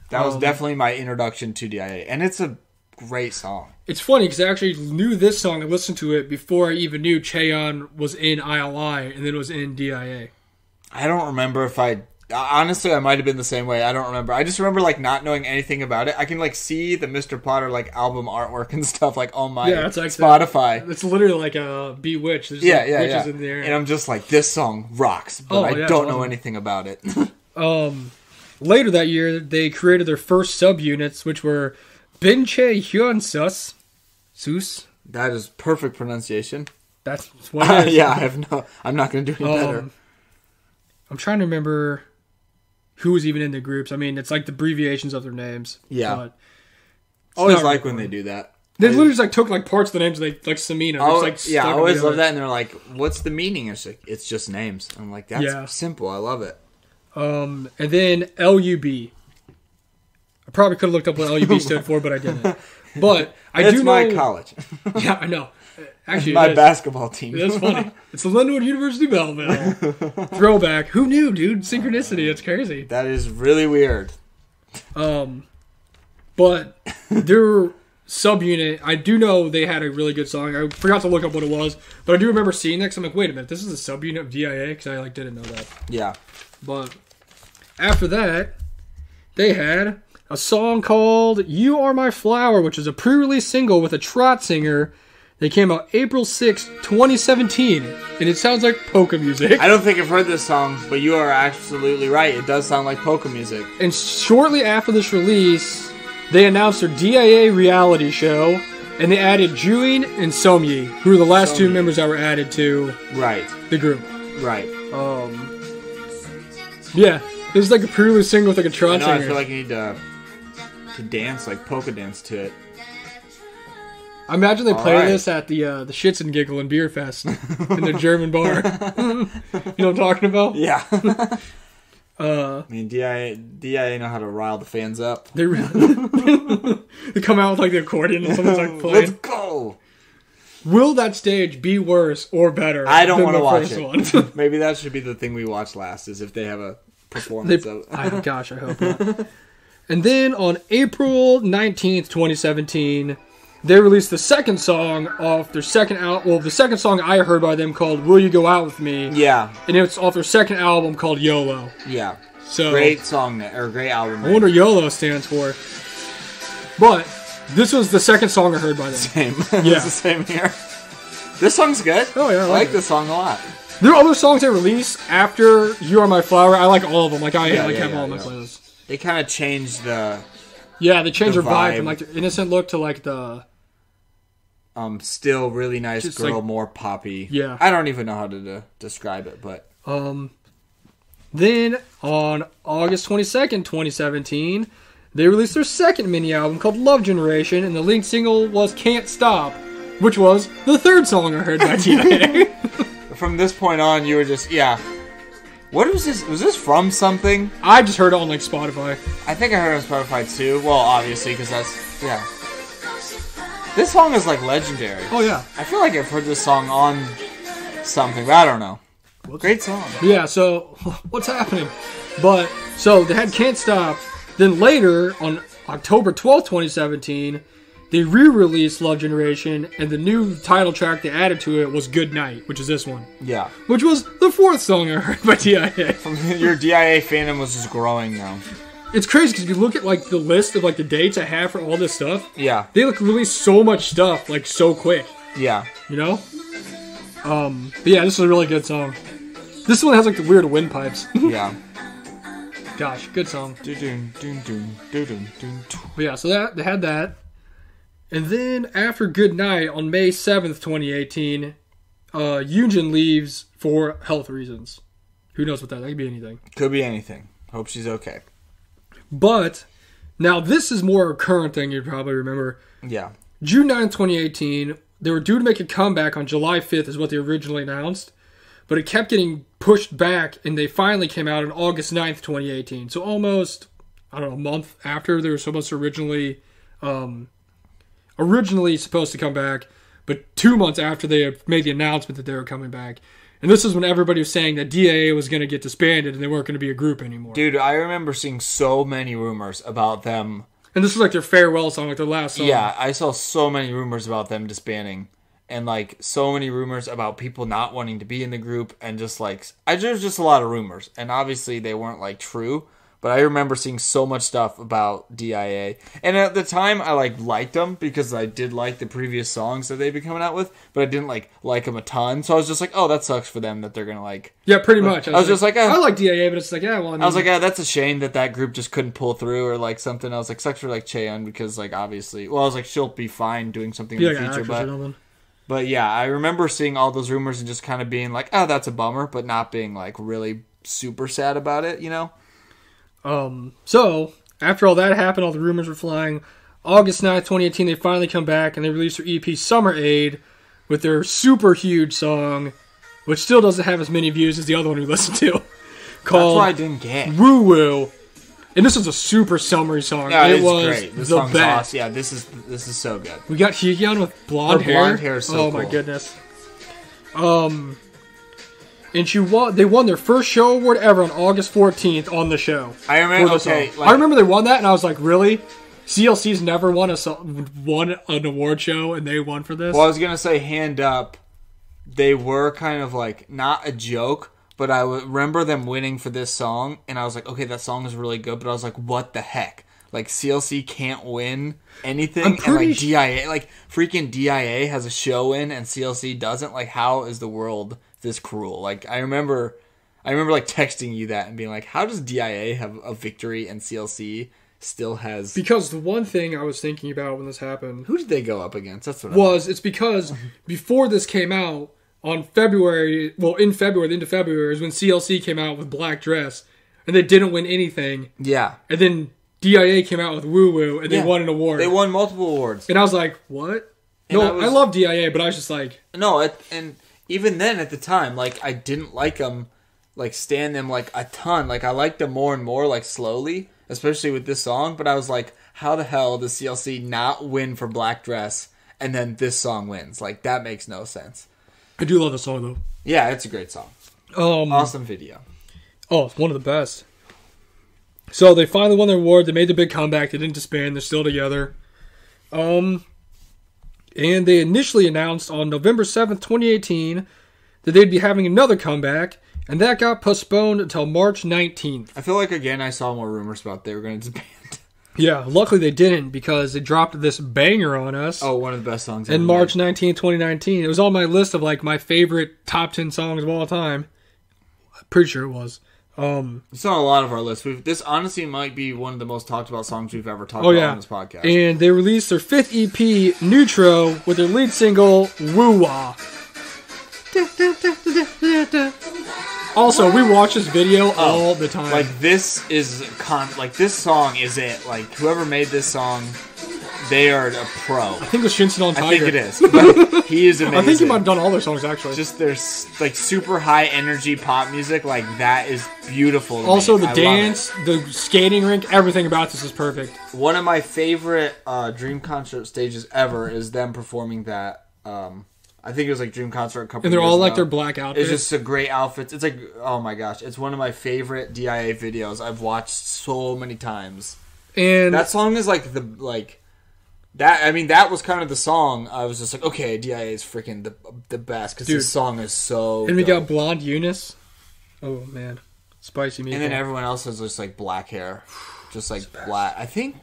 That was definitely my introduction to DIA, and it's a great song. It's funny because I actually knew this song and listened to it before I even knew Chaeyeon was in ILI and then was in DIA. I don't remember if honestly, I might have been the same way. I don't remember. I just remember like not knowing anything about it. I can like see the Mr. Potter like album artwork and stuff like on my it's like Spotify. It's literally like a Bewitched. There's witches in there. And I'm just like, this song rocks, but I don't know anything about it. Later that year, they created their first subunits, which were Binche Hyunsus. Sus? That is perfect pronunciation. That's what it is. Yeah, I'm not going to do any better. I'm trying to remember who was even in the groups. I mean, it's like the abbreviations of their names. Yeah. But always like when they do that. They literally just like took like parts of the names, like Samina. I always love that, and they're like, "What's the meaning?" It's just names. I'm like, that's simple. I love it. And then LUB. I probably could have looked up what LUB stood for, but I didn't. But I do know... my college. Yeah, I know. Actually, my basketball team. That's funny. It's the Lindenwood University Belleville. Throwback. Who knew, dude? Synchronicity. It's crazy. That is really weird. But their subunit, I do know they had a really good song. I forgot to look up what it was, but I do remember seeing that because I'm like, wait a minute, this is a subunit of DIA? Because I like didn't know that. Yeah. But after that, they had a song called You Are My Flower, which is a pre-release single with a trot singer. They came out April 6, 2017, and it sounds like polka music. I don't think I've heard this song, but you are absolutely right. It does sound like polka music. And shortly after this release, they announced their DIA reality show, and they added Juin and Somyi, who were the last two members that were added to the group. Right. Yeah, it was like a pre-release single with like a trot singer. I feel like you need to dance, like polka dance to it. I imagine they play this at the Shits and Giggle and Beer Fest in the German bar. You know what I'm talking about? Yeah. I mean, DIA know how to rile the fans up. They really they come out with like the accordion and someone's like playing. Let's go. Will that stage be worse or better? I don't want to watch it. Maybe that should be the thing we watch last, is if they have a performance of gosh, I hope not. And then on April 19th, 2017, they released the second song off their second album. Well, the second song I heard by them called Will You Go Out With Me? Yeah. And it's off their second album called YOLO. Yeah. So great song, or great album. I wonder what YOLO stands for. But this was the second song I heard by them. Same. Yeah. It's the same here. This song's good. Oh, yeah. I like this song a lot. There are other songs they release after You Are My Flower. I like all of them. Like, I have all on my playlist. They kind of changed the... Yeah, they changed their vibe from, like, the innocent look to, like, the... still really nice just girl, like, more poppy. Yeah. I don't even know how to describe it, but... Then, on August 22nd, 2017, they released their second mini-album called Love Generation, and the lead single was Can't Stop, which was the third song I heard by DIA. From this point on, you were just, What was this? Was this from something? I just heard it on like Spotify. I think I heard it on Spotify too. Well, obviously, because that's, yeah. This song is like legendary. Oh yeah. I feel like I've heard this song on something, but I don't know. Whoops. Great song. Yeah, so what's happening? But so they had Can't Stop. Then later on October 12th, 2017, they re-released Love Generation, and the new title track they added to it was Good Night, which is this one. Yeah. Which was the fourth song I heard by DIA. Your DIA fandom was just growing now. It's crazy because if you look at like the list of like the dates I have for all this stuff, yeah, they like release so much stuff like so quick. Yeah. You know? But yeah, this is a really good song. This one has like the weird windpipes. Yeah. Gosh, good song. But yeah, so that they had that. And then after Good Night on May 7th, 2018, Yoonjin leaves for health reasons. Who knows what that could be anything. Could be anything. Hope she's okay. But now this is more a current thing you'd probably remember. Yeah. June 9th, 2018, they were due to make a comeback on July 5th is what they originally announced. But it kept getting pushed back, and they finally came out on August 9th, 2018. So almost, I don't know, a month after they were supposed to originally supposed to come back, but 2 months after they had made the announcement that they were coming back. And this is when everybody was saying that DAA was going to get disbanded and they weren't going to be a group anymore. Dude, I remember seeing so many rumors about them. And this was like their farewell song, like their last song. Yeah, I saw so many rumors about them disbanding. And like so many rumors about people not wanting to be in the group, and just like there's just a lot of rumors, and obviously they weren't like true. But I remember seeing so much stuff about DIA, and at the time I liked them because I did like the previous songs that they'd been coming out with, but I didn't like them a ton. So I was just like, oh, that sucks for them that they're gonna like. Yeah, pretty much. I was just like, I like DIA, but it's like, yeah, well, I mean, I was like, that's a shame that group just couldn't pull through or like something. I was like, sucks for like Cheon because like obviously, well, I was like, she'll be fine doing something in the future, But yeah, I remember seeing all those rumors and just kind of being like, oh, that's a bummer, but not being like really super sad about it, you know? So, after all that happened, all the rumors were flying. August 9th, 2018, they finally come back and they released their EP Summer Aid with their super huge song, which still doesn't have as many views as the other one we listened to, called That's what I didn't get. Woo Woo. And this was a super summery song. Yeah, it was was great. This the song's best. awesome. Yeah, this is so good. We got Hyeon with blonde hair. Blonde hair is so oh cool. My goodness. And they won their first show award ever on August 14th on the show. I remember. Okay, I remember they won that, and I was like, really? CLC's never won an award show, and they won for this? Well, I was gonna say, hand up, they were kind of like not a joke. But I remember them winning for this song, and I was like, okay, that song is really good, but I was like, what the heck? Like, CLC can't win anything, and like DIA, like, freaking DIA has a show in, and CLC doesn't? Like, how is the world this cruel? Like, I remember like, texting you that and being like, how does DIA have a victory, and CLC still has... Because the one thing I was thinking about when this happened... Who did they go up against? That's what it's because before this came out, in February, the end of February, is when CLC came out with Black Dress, and they didn't win anything. Yeah. And then DIA came out with Woo Woo, and they won an award. They won multiple awards. And I was like, what? I love DIA, but I was just like... No, and even then, at the time, like, I didn't like them, like, stand them, like, a ton. Like, I liked them more and more, like, slowly, especially with this song, but I was like, how the hell does CLC not win for Black Dress, and then this song wins? Like, that makes no sense. I do love the song, though. Yeah, it's a great song. Awesome video. Oh, it's one of the best. So they finally won their award. They made the big comeback. They didn't disband. They're still together. And they initially announced on November 7th, 2018, that they'd be having another comeback, and that got postponed until March 19th. I feel like, again, I saw more rumors about they were going to disband. Yeah, luckily they didn't, because they dropped this banger on us. Oh, one of the best songs in March 19th, 2019. It was on my list of like my favorite top 10 songs of all time. I'm pretty sure it was. It's on a lot of our lists. This honestly might be one of the most talked about songs we've ever talked about on this podcast. And they released their 5th EP, Neutro, with their lead single, Woo Wah. Also, we watch this video all the time. Like, this is this song is it. Like, whoever made this song they are a pro. I think it was Shinsen on Tiger. I think it is. But he is amazing. I think he might have done all their songs, actually. Just their like super high energy pop music, like that is beautiful. Also, the dance, the skating rink, everything about this is perfect. One of my favorite Dream concert stages ever is them performing that. I think it was like Dream Concert a couple and they're years all ago. like their black outfits. It's just a great outfit. It's like, oh my gosh, it's one of my favorite DIA videos. I've watched so many times. And that song is like that. I mean, that was kind of the song. I was just like, okay, DIA is freaking the best because this song is so. And we got Blonde Eunice. Oh man, spicy meatball. And then everyone else has just like black hair, just like black. I think,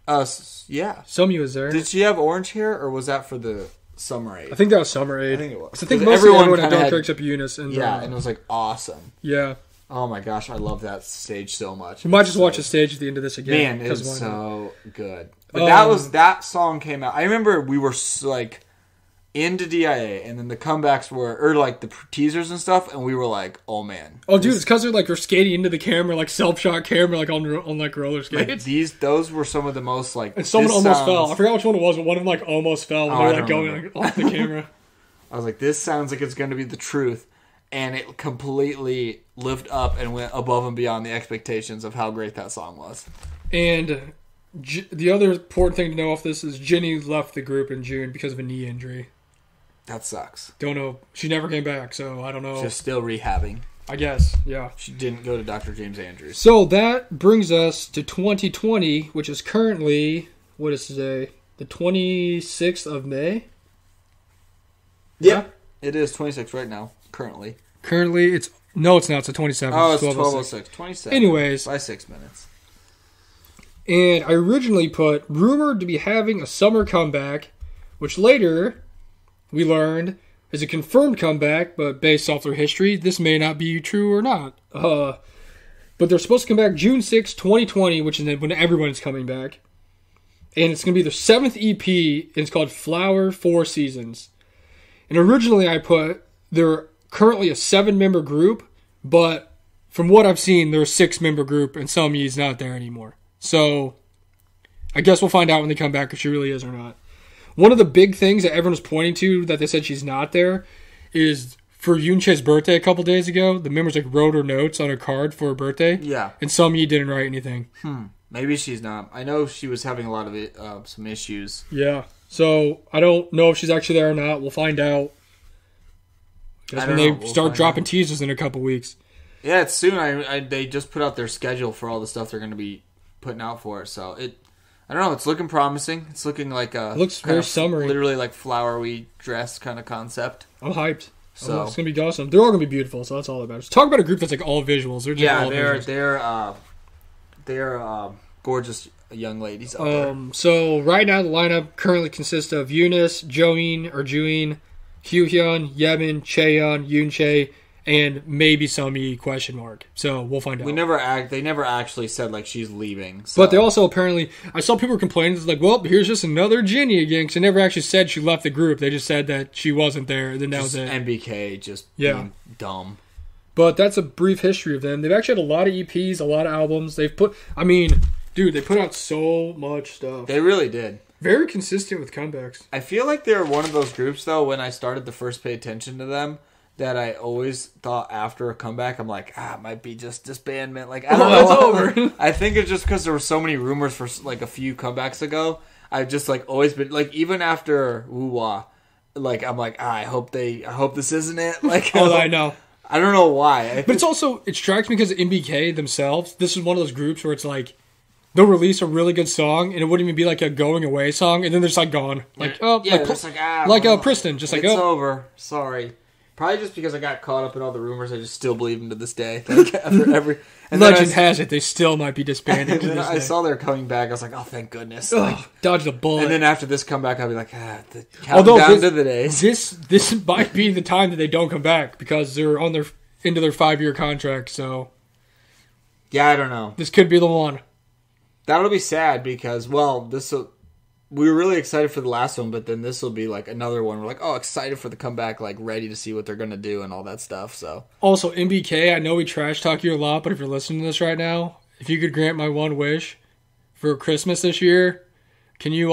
yeah. Somi was there. Did she have orange hair, or was that for the Summer Aid? I think that was Summer Aid. I think it was. I think most everyone had dark hair except Eunice. And, and it was like awesome. Yeah. Oh my gosh, I love that stage so much. We might just watch the stage at the end of this again. Man, it's so good. But that song came out. I remember we were like into DIA, and then the comebacks were, or like the teasers and stuff, and we were like, oh man. Oh dude, it's because they're skating into the camera, like self-shot camera, like on like roller skates. Like those were some of the most like. And someone almost fell. I forgot which one it was, but one of them like almost fell when they were like going off the camera. I was like, this sounds like it's going to be the truth. And it completely lived up and went above and beyond the expectations of how great that song was. And the other important thing to know off this is Jenny left the group in June because of a knee injury. That sucks. Don't know. She never came back, so I don't know. She's still rehabbing. I guess, yeah. She didn't go to Dr. James Andrews. So that brings us to 2020, which is currently, what is today? The 26th of May? Yeah. It is 26 right now, currently. Currently, it's not. It's the 27th. Oh, it's 12:06. 27. Anyways. By 6 minutes. And I originally put rumored to be having a summer comeback, which later we learned is a confirmed comeback, but based off their history, this may not be true or not. But they're supposed to come back June 6, 2020, which is when everyone's coming back. And it's going to be their 7th EP, and it's called Flower 4 Seasons. And originally I put they're currently a 7-member group, but from what I've seen, they're a 6-member group, and Summi's not there anymore. So I guess we'll find out when they come back if she really is or not. One of the big things that everyone was pointing to that they said she's not there is for Yoonche's birthday a couple days ago, the members wrote her notes on her card for her birthday. Yeah. And Summi didn't write anything. Maybe she's not. I know she was having a lot of some issues. Yeah. So I don't know if she's actually there or not. We'll find out. That's when they start dropping teasers in a couple weeks. Yeah, it's soon. They just put out their schedule for all the stuff they're going to be putting out for it. So I don't know. It's looking promising. It's looking like a... It looks very summery. Literally like flowery dress kind of concept. I'm hyped. So it's going to be awesome. They're all going to be beautiful, so that's all that matters. Talk about a group that's like all visuals. They're just all visuals. They're gorgeous young ladies out there. So right now the lineup currently consists of Eunice, Join, Hyuhyun, Yemin, Chaeyeon, Yoonchae, and maybe Summi ? So we'll find out. They never actually said like she's leaving. So. But they also apparently, I saw people were complaining. It's like, well, here's just another Jenny again. Because they never actually said she left the group. They just said that she wasn't there. And then that was it. MBK just being dumb. But that's a brief history of them. They've actually had a lot of EPs, a lot of albums. They put out so much stuff. They really did. Very consistent with comebacks. I feel like they're one of those groups, though, when I started to first pay attention to them, that I always thought after a comeback, I'm like, it might be just disbandment. Like, I don't know. It's over. I think it's just because there were so many rumors for, like, a few comebacks ago. I've just, like, always been, like, even after Woo-Wah, like, I'm like, I hope this isn't it. Like, I know. I don't know why. But it's also, it strikes me because MBK themselves, this is one of those groups where it's like, they'll release a really good song, and it wouldn't even be like a going away song, and then they're just like gone. Like, Priston, just like, it's over. Sorry. Probably just because I got caught up in all the rumors, I just still believe them to this day. Like, Legend has it, they still might be disbanded. And then I saw they're coming back. I was like, oh, thank goodness. Dodged a bullet. And then after this comeback, I'll be like, the countdown to the days. This might be the time that they don't come back because they're into their 5-year contract. So yeah, I don't know. This could be the one. That'll be sad because, we were really excited for the last one, but then this will be like another one. We're like, excited for the comeback, like ready to see what they're going to do and all that stuff. So also, MBK, I know we trash talk you a lot, but if you're listening to this right now, if you could grant my one wish for Christmas this year, Can you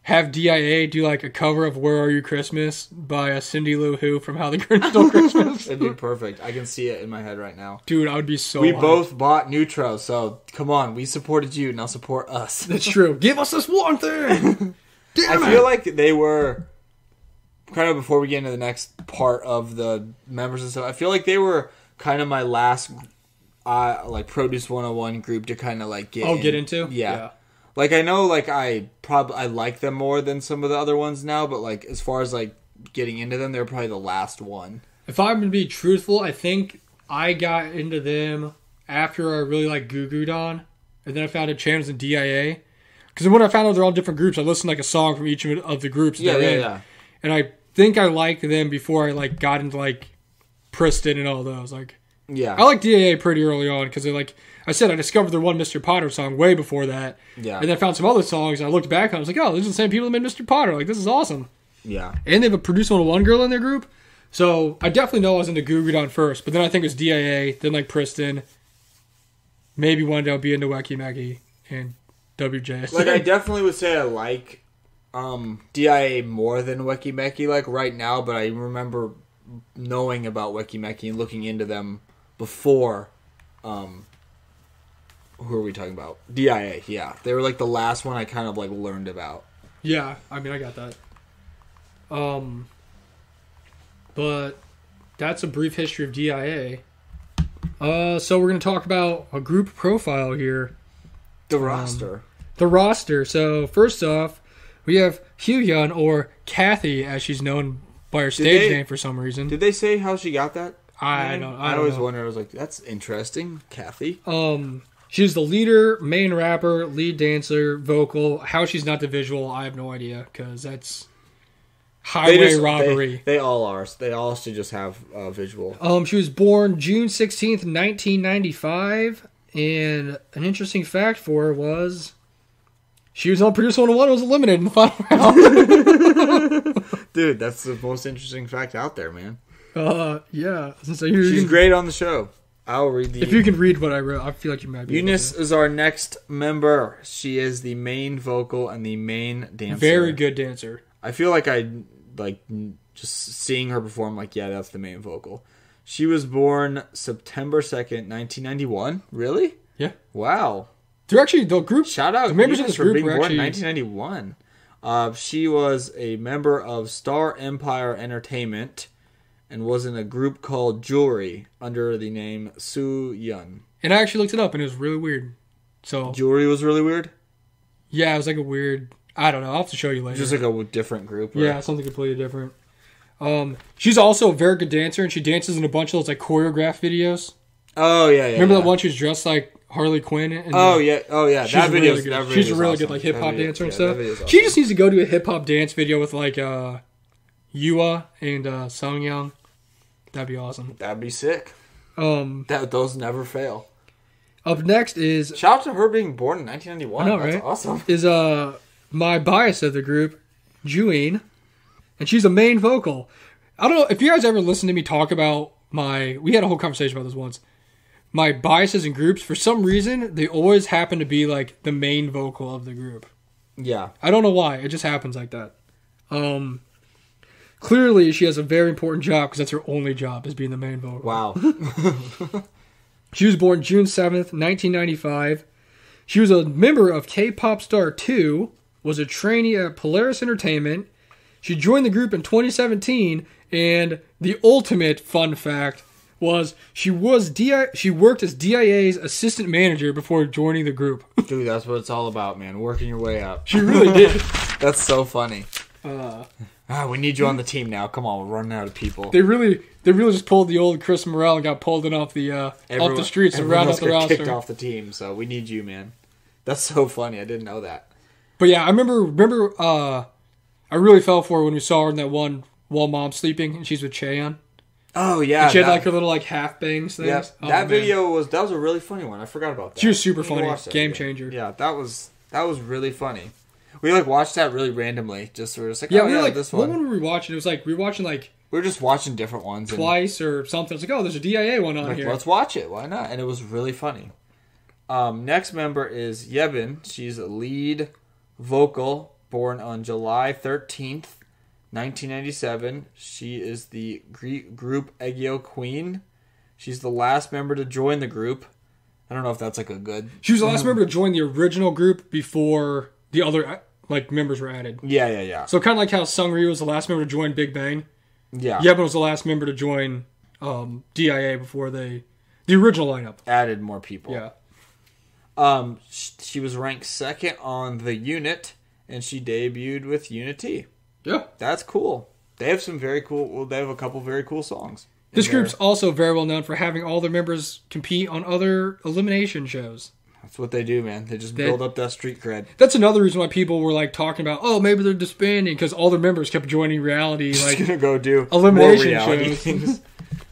have DIA do like a cover of "Where Are You Christmas" by Cindy Lou Who from How the Grinch Stole Christmas? It'd be perfect. I can see it in my head right now. Dude, I would be so. We hyped. both bought Neutro, so come on. We supported you. Now support us. That's true. Give us this one thing. Damn I feel like they were kind of before we get into the next part of the members and stuff. I feel like they were kind of my last like Produce 101 group to kind of like get into. Yeah. Like I know like I like them more than some of the other ones now, but like as far as like getting into them, they're probably the last one. If I'm gonna be truthful, I think I got into them after I really like Goo Goo Dolls, and then I found out channels in DIA. Because when I found out they're all different groups, I listened to like a song from each of the groups. Yeah. And I think I liked them before I like got into like Priston and all those. Like, yeah, I liked DIA pretty early on because like I said, I discovered their one Mr. Potter song way before that. Yeah, and then I found some other songs and I looked back and I was like, oh, these are the same people that made Mr. Potter. Like, this is awesome. Yeah, and they have a Produce 101 girl in their group, so I definitely know I was into Goo Goo Dolls first. But then I think it was DIA, then like Priston, maybe one day I'll be into Wacky Maggie and WJS. Like I definitely would say I like DIA more than Weki Meki like right now, but I remember knowing about Weki Meki and looking into them before who are we talking about? DIA, yeah. They were like the last one I kind of like learned about. Yeah, I mean I got that. But that's a brief history of DIA. So we're gonna talk about a group profile here. The roster. The roster. So first off, we have Hyun, or Kathy, as she's known by her stage name for some reason. Did they say how she got that? I always wondered. I was like, that's interesting, Kathy. She's the leader, main rapper, lead dancer, vocal. How she's not the visual, I have no idea, because that's highway robbery. They all are. They all should just have visual. She was born June 16th, 1995, and an interesting fact for her was she was on Produce 101 and was eliminated in the final round. Dude, that's the most interesting fact out there, man. Yeah. So she's great on the show. I'll read the... If you can read what I wrote, I feel like you might be Eunice is our next member. She is the main vocal and the main dancer. Very good dancer. I feel like just seeing her perform, like, yeah, that's the main vocal. She was born September 2nd, 1991. Really? Yeah. Wow. They're actually, the group... Shout out the members of this group being were born actually... in 1991. She was a member of Star Empire Entertainment and was in a group called Jewelry under the name Soo Yun. And I actually looked it up, and it was really weird. So Jewelry was really weird? Yeah, it was like a weird... I don't know. I'll have to show you later. Just like a different group? Or... Yeah, something completely different. She's also a very good dancer, and she dances in a bunch of those like choreographed videos. Oh, yeah. Remember that one she was dressed like Harley Quinn? Yeah. That video is awesome. She's a really good like hip-hop dancer and stuff. Awesome. She just needs to go to a hip-hop dance video with like Yua and Sungyoung. That'd be awesome. That'd be sick. Those never fail. Up next is... Shout out to her being born in 1991. I know, right? That's awesome. Is my bias of the group, Juin, and she's a main vocal. I don't know if you guys ever listened to me talk about we had a whole conversation about this once. My biases in groups, for some reason, they always happen to be like the main vocal of the group. Yeah. I don't know why. It just happens like that. Clearly, she has a very important job because that's her only job, is being the main vocal. Wow. She was born June 7th, 1995. She was a member of K-Pop Star 2, was a trainee at Polaris Entertainment. She joined the group in 2017, and the ultimate fun fact was she worked as DIA's assistant manager before joining the group. Dude, that's what it's all about, man. Working your way up. She really did. That's so funny. We need you on the team now. Come on, we're running out of people. They really just pulled the old Chris Morrell and got pulled in off the streets and round up the roster. Kicked off the team, so we need you, man. That's so funny. I didn't know that. But yeah, I remember. I really fell for her when we saw her in that one while Mom's sleeping and she's with Cheon. Oh yeah, and she had like her little like half bangs things. Yeah, that video was a really funny one. I forgot about that. She was super funny. Game changer. Yeah, that was really funny. We like watched that really randomly. We were just like, we were like, this one. What one were we watching? It was like we were watching like we were just watching different ones twice or something. It's like, oh, there's a DIA one on here. Let's watch it. Why not? And it was really funny. Next member is Yebin. She's a lead vocal, born on July 13th, 1997. She is the group Aegyo Queen. She's the last member to join the group. I don't know if that's like a good... She was the last member to join the original group before the other members were added. Yeah. So kind of like how Seungri was the last member to join Big Bang. Yeah. Yebon was the last member to join DIA before the original lineup. Added more people. Yeah. She was ranked second on the unit, and she debuted with Unity. Yeah. That's cool. They have some very cool... Well, they have a couple very cool songs. This group's also very well known for having all their members compete on other elimination shows. That's what they do, man. They just build up that street cred. That's another reason why people were like talking about, oh, maybe they're disbanding because all their members kept joining reality, just like gonna go do elimination more reality shows. things.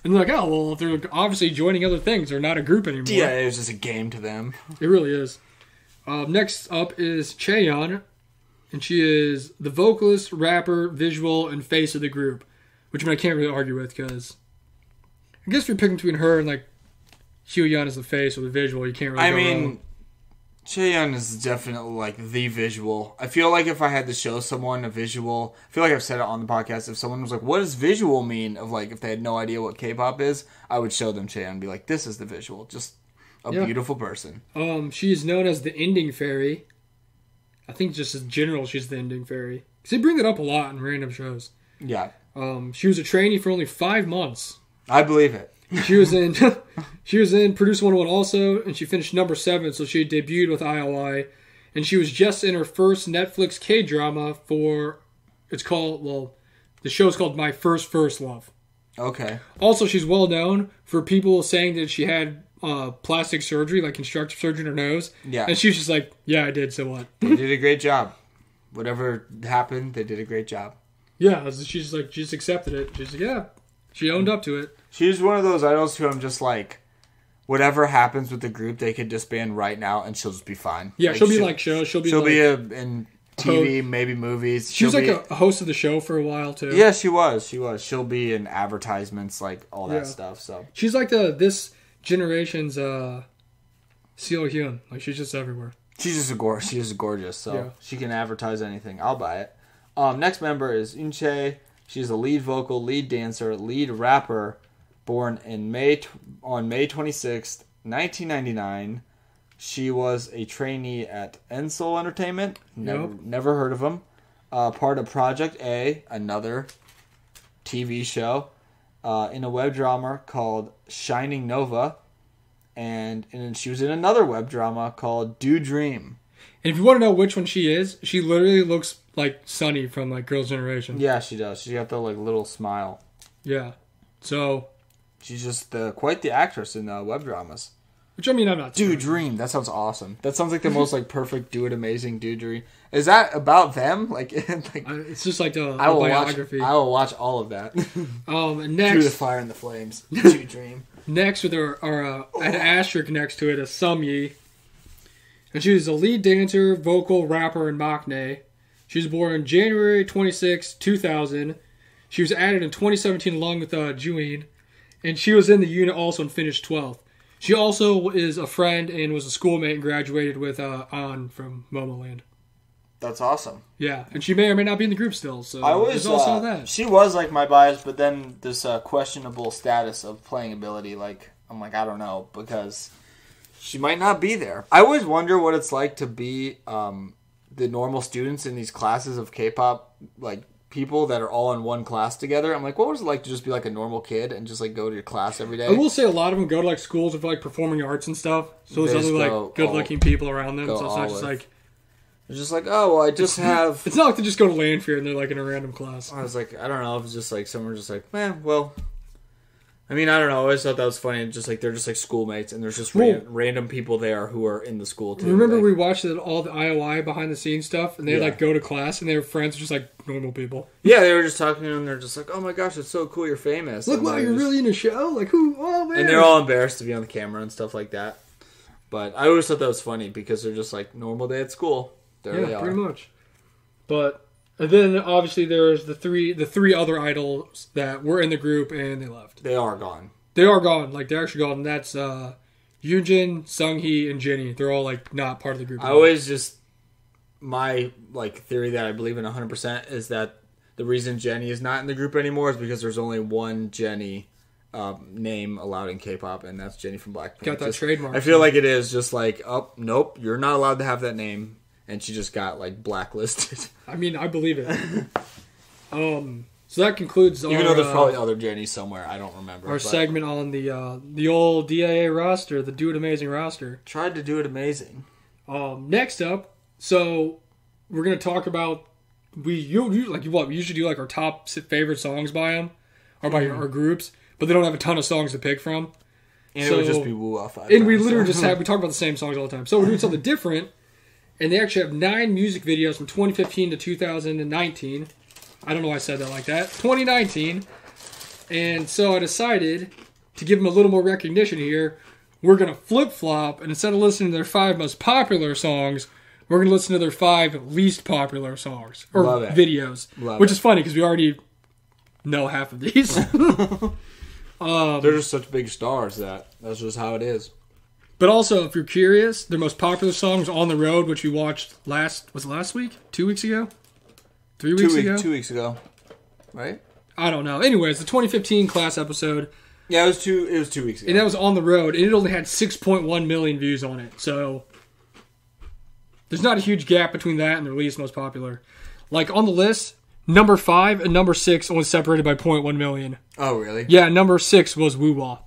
And they're like, oh, well, if they're obviously joining other things, they're not a group anymore. Yeah, it was just a game to them. It really is. Next up is Chaeyeon, and she is the vocalist, rapper, visual, and face of the group, which I can't really argue with because I guess if you're picking between her and like Hyoyeon as the face or the visual, you can't really go wrong. Chaeyeon is definitely like the visual. I feel like if I had to show someone a visual, I feel like I've said it on the podcast, if someone was like, what does visual mean? Of like, if they had no idea what K-pop is, I would show them Chaeyeon and be like, this is the visual. Just a beautiful person. She is known as the ending fairy. I think just in general, she's the ending fairy. Because they bring it up a lot in random shows. Yeah. She was a trainee for only 5 months. I believe it. She was in Produce 101 also, and she finished number 7, so she debuted with IOI. And she was just in her first Netflix K-drama for, the show's called My First Love. Okay. Also, she's well known for people saying that she had plastic surgery, like constructive surgery in her nose. Yeah. And she was just like, yeah, I did, so what? They did a great job. Whatever happened, they did a great job. Yeah, she's like, she just accepted it. She's like, yeah. She owned up to it. She's one of those idols who I'm just like, whatever happens with the group, they could disband right now and she'll just be fine. Yeah, like, she'll be like shows. She'll be in TV, maybe movies. She was like a host of the show for a while too. Yeah, she was. She'll be in advertisements, like all that stuff. So she's like this generation's Seo Hyun. Like she's just everywhere. She's just gorgeous. So she can advertise anything. I'll buy it. Next member is Eunchae. She's a lead vocal, lead dancer, lead rapper, born on May 26th, 1999. She was a trainee at Ensol Entertainment. Never heard of them. Part of Project A, another TV show, in a web drama called Shining Nova. And she was in another web drama called Do Dream. And if you want to know which one she is, she literally looks like Sunny from like Girls' Generation. Yeah, she does. She's got the like little smile. Yeah. So she's just quite the actress in web dramas. Which I mean, I'm not. Do Dream. That sounds awesome. That sounds like the most like perfect, do it amazing, Do Dream. Is that about them? Like it's just like a biography. I will watch all of that. And next, Through the Fire and the Flames. Do Dream. Next, with an asterisk next to it, is Sumyi. And she was a lead dancer, vocal, rapper, and maknae. She was born January 26, 2000. She was added in 2017 along with Juin. And she was in the unit also and finished 12th. She also is a friend and was a schoolmate and graduated with An from Momoland. That's awesome. Yeah, and she may or may not be in the group still, so there's also that. She was like my bias, but then this questionable status of playing ability, like, I'm like, I don't know, because she might not be there. I always wonder what it's like to be the normal students in these classes of K-pop, like, people that are all in one class together. I'm like, what was it like to just be like a normal kid and just like go to your class every day? I will say a lot of them go to like schools of like performing arts and stuff, so there's other like good-looking people around them, so it's not just like... It's just like, oh, well, I just have... It's not like they just go to Landfair and they're like in a random class. I was like, I don't know if it's just like someone just like, well... I mean, I don't know. I always thought that was funny. Just like they're just like schoolmates, and there's just random people there who are in the school too. Remember we watched all the IOI behind the scenes stuff, and they like go to class, and their friends are just like normal people. Yeah, they were just talking to them. They're just like, "Oh my gosh, it's so cool! You're famous! Look, wow, you're really in a show! Like who? Oh man!" And they're all embarrassed to be on the camera and stuff like that. But I always thought that was funny because they're just like normal day at school. There they are, pretty much. But. And then obviously there's the three other idols that were in the group and they left. They are gone. They are gone. Like they're actually gone. And that's Yoonjin, Sunghee, and Jennie. They're all like not part of the group. I always just my like theory that I believe in 100% is that the reason Jennie is not in the group anymore is because there's only one Jennie name allowed in K-pop, and that's Jennie from Blackpink. Got that trademark. I feel like it is just like, oh, nope, you're not allowed to have that name, and she just got like blacklisted. I mean, I believe it. So that concludes Even though there's probably other Jennies somewhere, I don't remember. Our segment on the old DIA roster, the Do It Amazing roster. Tried to do it amazing. Next up, so we're gonna talk about we usually do like our top favorite songs by them or by our groups, but they don't have a ton of songs to pick from. And it would just be woo off. And we literally just we talk about the same songs all the time. So we're doing something different, and they actually have 9 music videos from 2015 to 2019. I don't know why I said that like that. 2019. And so I decided to give them a little more recognition here. We're going to flip-flop, and instead of listening to their 5 most popular songs, we're going to listen to their 5 least popular songs. Or videos. Which is funny, because we already know half of these. They're just such big stars that that's just how it is. But also, if you're curious, their most popular song was On the Road, which we watched last week? 2 weeks ago? 3 weeks ago? 2 weeks ago. Right? I don't know. Anyways, the 2015 class episode. Yeah, it was 2 weeks ago. And that was On the Road, and it only had 6.1 million views on it. So there's not a huge gap between that and their least most popular. Like on the list, number 5 and number 6 only separated by 0.1 million. Oh, really? Yeah, number 6 was Woo Wah.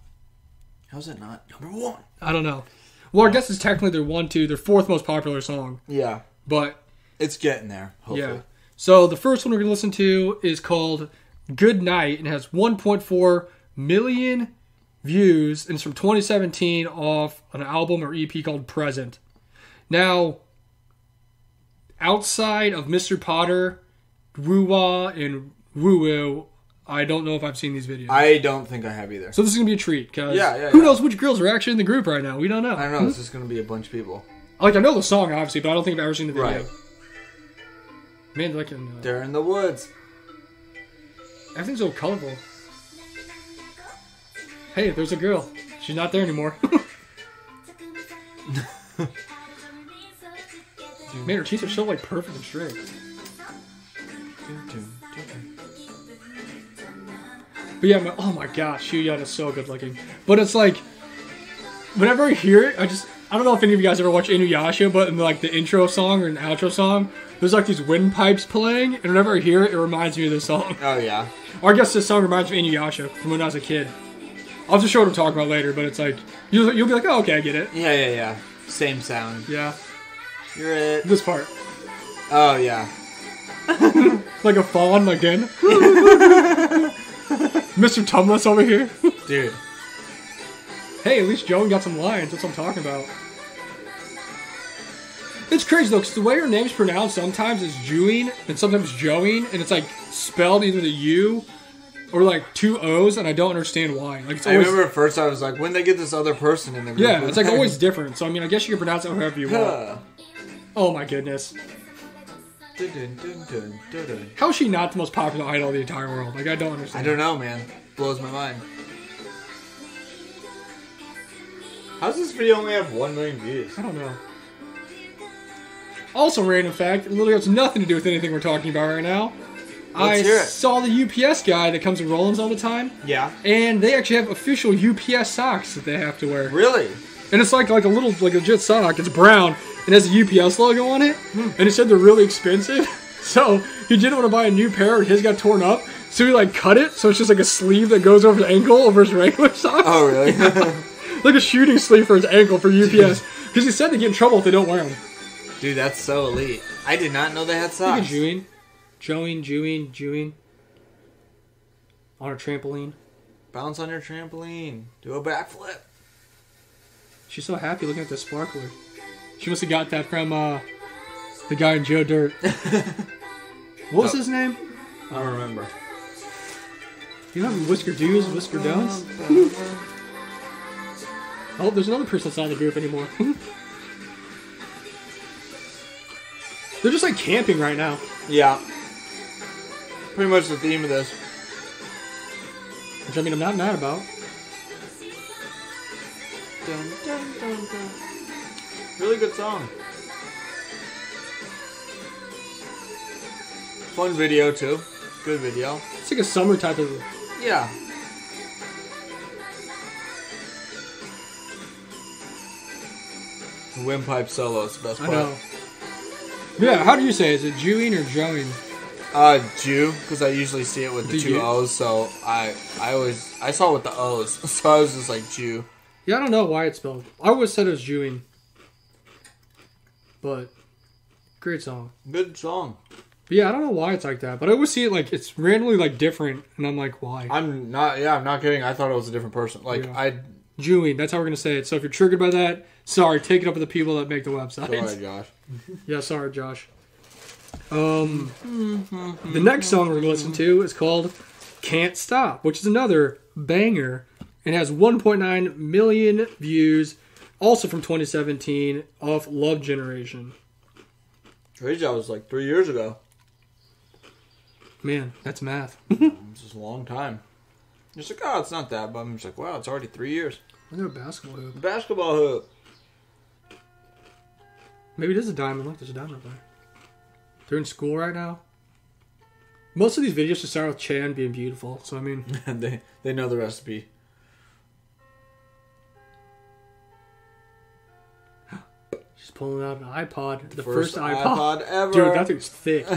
How's it not number 1? I don't know. Well, I guess it's technically their 4th most popular song. Yeah. But it's getting there, hopefully. Yeah. So the first one we're going to listen to is called Good Night and has 1.4 million views, and it's from 2017 off an album or EP called Present. Now, outside of Mr. Potter, Woo Wah, and Woo Woo, I don't know if I've seen these videos. I don't think I have either. So this is going to be a treat, because who knows which girls are actually in the group right now? We don't know. I don't know. This is going to be a bunch of people. Like, I know the song, obviously, but I don't think I've ever seen the video. Right. Man, they're in the woods. Everything's so colorful. Hey, there's a girl. She's not there anymore. Man, her teeth are so like perfect and straight. But yeah, oh my gosh, Shuyeon is so good looking. But it's like, whenever I hear it, I don't know if any of you guys ever watch Inuyasha, but in like the intro song or an outro song, there's like these windpipes playing, and whenever I hear it, it reminds me of this song. Oh yeah. Or I guess this song reminds me of Inuyasha from when I was a kid. I'll just show what I'm talking about later, but it's like, you'll be like, oh, okay, I get it. Yeah. Same sound. Yeah. You're it. This part. Oh, yeah. Like a fawn again. Mr. Tumless over here. Dude. Hey, at least Joey got some lines. That's what I'm talking about. It's crazy, though, because the way her name's pronounced sometimes is Juing, and sometimes Joing, and it's like spelled either the U or like 2 O's, and I don't understand why. Like, it's always, I remember at first I was like, when they get this other person in the group? Yeah, it's like always different. So, I mean, I guess you can pronounce it however you want. Oh my goodness. How is she not the most popular idol in the entire world? Like, I don't understand. I don't know, man. Blows my mind. How does this video only have 1 million views? I don't know. Also, random fact, it literally has nothing to do with anything we're talking about right now. Let's hear it. Saw the UPS guy that comes in Rollins all the time. Yeah. And they actually have official UPS socks that they have to wear. Really? And it's like a little, like a legit sock. It's brown. It has a UPS logo on it. And he said they're really expensive. So he didn't want to buy a new pair, and his got torn up. So he like cut it, so it's just like a sleeve that goes over the ankle over his regular socks. Oh, really? Like a shooting sleeve for his ankle for UPS. Because he said they get in trouble if they don't wear them. Dude, that's so elite. I did not know they had socks. Juing. On a trampoline. Bounce on your trampoline. Do a backflip. She's so happy looking at the sparkler. She must have got that from the guy in Joe Dirt. What was his name? I don't remember. You know Whisker Do's, Whisker Don'ts? Oh, there's another person that's not in the group anymore. They're just like camping right now. Yeah. Pretty much the theme of this. Which, I mean, I'm not mad about. Dun, dun, dun, dun. Really good song. Fun video too. Good video. It's like a summer type of. Yeah. Windpipe solo is the best part. I know. Yeah, how do you say it? Is it Jewing or Joing? Jew, because I usually see it with the two Jew? O's, so I saw it with the O's, so I was just like Jew. Yeah, I don't know why it's spelled. I always said it was Jewing. But, great song. Good song. But yeah, I don't know why it's like that, but I always see it like, it's randomly like different, and I'm like, why? I'm not kidding, I thought it was a different person. Like, Yeah. Jewing, that's how we're going to say it. So if you're triggered by that, sorry, take it up with the people that make the website. Sorry, Josh. Yeah, sorry, Josh. The next song we're going to listen to is called Can't Stop, which is another banger. It has 1.9 million views, also from 2017, off Love Generation. Crazy, that was like 3 years ago. Man, that's math. It's just a long time. It's like, oh, it's not that, but I'm just like, wow, it's already 3 years. Look at a basketball hoop. Basketball hoop. Maybe it is a diamond. Look, there's a diamond up there. They're in school right now. Most of these videos should start with Chan being beautiful, so I mean... they know the recipe. She's pulling out an iPod. The first iPod ever. Dude, that thing's thick.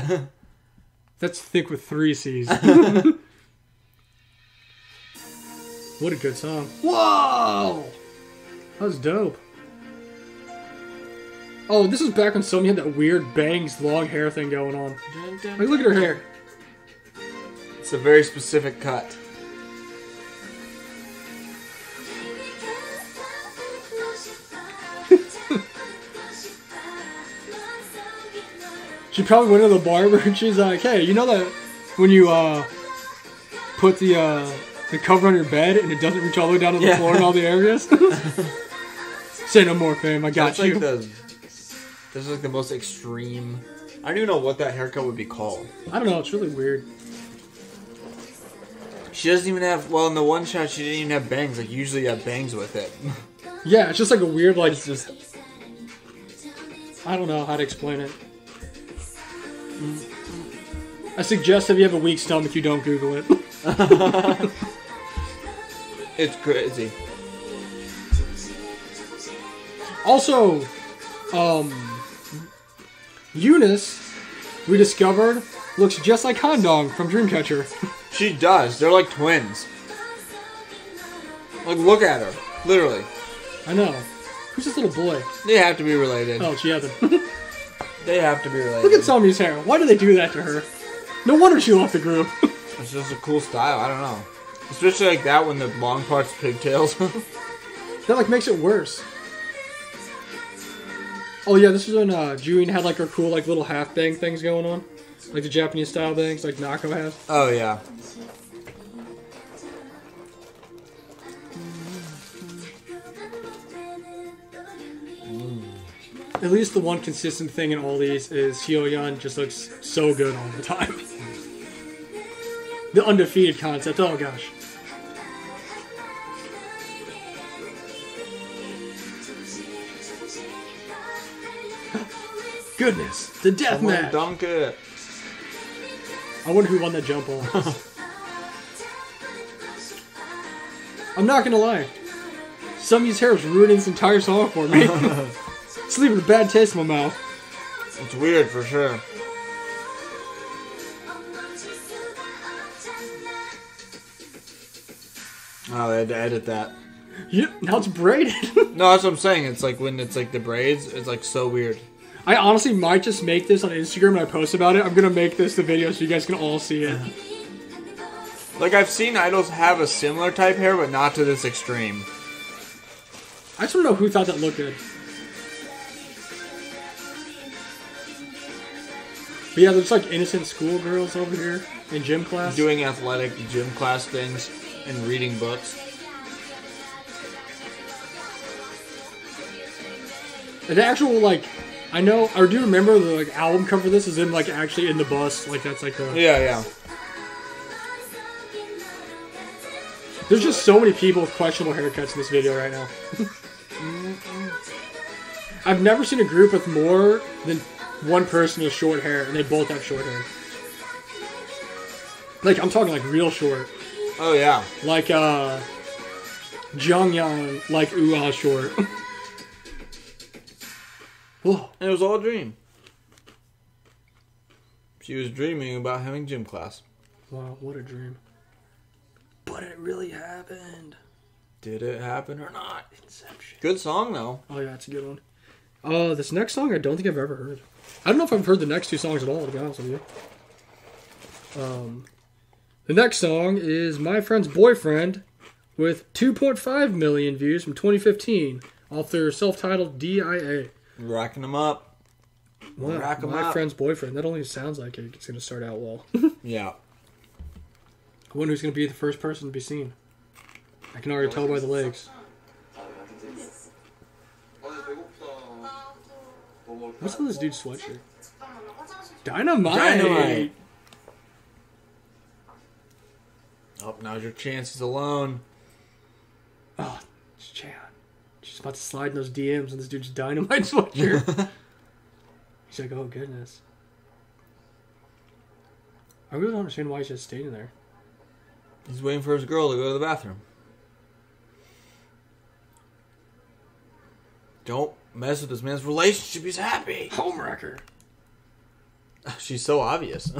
That's thick with 3 C's. What a good song. Whoa! That was dope. Oh, this was back when Somi had that weird bangs, long hair thing going on. Like, look at her hair. It's a very specific cut. She probably went to the barber and she's like, hey, you know that when you put the cover on your bed and it doesn't reach all the way down to the floor in all the areas? Say no more, fam. I got you. This is like the most extreme. I don't even know what that haircut would be called. I don't know. It's really weird. She doesn't even have. Well, in the one shot, she didn't even have bangs. Like usually, you have bangs with it. Yeah, it's just like a weird, like. It's just. I don't know how to explain it. I suggest if you have a weak stomach, you don't Google it. It's crazy. Also, Eunice, we discovered, looks just like Handong from Dreamcatcher. She does. They're like twins. Like, look at her. Literally. I know. Who's this little boy? They have to be related. Oh, she has him. They have to be related. Look at Somi's hair. Why do they do that to her? No wonder she left the group. It's just a cool style. I don't know. Especially like that when the long part's pigtails. That like makes it worse. Oh yeah, this is when Juin had like her cool like little half bang things going on. Like the Japanese style things like Nako has. Oh yeah. At least the one consistent thing in all these is Hyoyeon just looks so good all the time. The undefeated concept, oh gosh. Goodness, the death match. Dunk it. I wonder who won that jump ball. I'm not gonna lie. Somi's hair is ruining this entire song for me. It's leaving a bad taste in my mouth. It's weird for sure. Oh, they had to edit that. Yeah, now it's braided. No, that's what I'm saying. It's like when it's like the braids, it's like so weird. I honestly might just make this on Instagram and I post about it. I'm gonna make this the video so you guys can all see it. Like I've seen idols have a similar type hair, but not to this extreme. I just don't know who thought that looked good. But yeah, there's like innocent schoolgirls over here in gym class. Doing athletic gym class things and reading books. And the actual, like, I know, I do remember the like album cover of this is in like actually in the bus. Like that's like the... Yeah, yeah. There's just so many people with questionable haircuts in this video right now. I've never seen a group with more than one person with short hair, and they both have short hair. Like, I'm talking like real short. Oh, yeah. Like, Jonghyun, like ooh-ah short. Whoa. It was all a dream. She was dreaming about having gym class. Wow, what a dream. But it really happened. Did it happen or not? Inception. Good song, though. Oh, yeah, it's a good one. This next song I don't think I've ever heard. I don't know if I've heard the next two songs at all, to be honest with you. The next song is My Friend's Boyfriend with 2.5 million views from 2015 off their self-titled DIA. Racking them up. Wow, Rack 'em My up. Friend's Boyfriend. That only sounds like it's going to start out well. Yeah. I wonder who's going to be the first person to be seen. I can already tell by the legs. What's with this dude's sweatshirt? Dynamite! Oh, now's your chance. He's alone. Oh, it's Chan. She's about to slide in those DMs and this dude's Dynamite sweatshirt. He's like, oh goodness. I really don't understand why he's just staying there. He's waiting for his girl to go to the bathroom. Don't mess with this man's relationship. He's happy. Homewrecker. She's so obvious.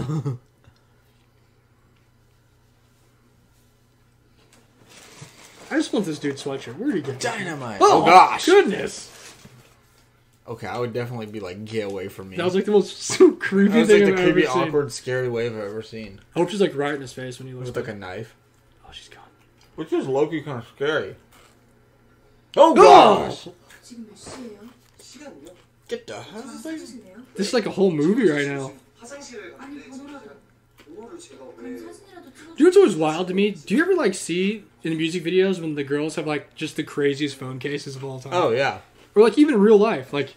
I just want this dude's sweatshirt. Where'd he get that? Dynamite. Oh, Oh, gosh. Goodness. Okay, I would definitely be like, get away from me. That was like the most creepy That was thing like the I've creepy, ever seen. awkward, scary wave I've ever seen. I hope she's like right in his face when he looks With like a knife. Oh, she's gone. Which is low-key kind of scary. Oh, gosh. Get the hell out of here. This is like a whole movie right now. Do you know what's always wild to me? Do you ever like see in the music videos when the girls have like just the craziest phone cases of all time? Oh, yeah. Or like even in real life, like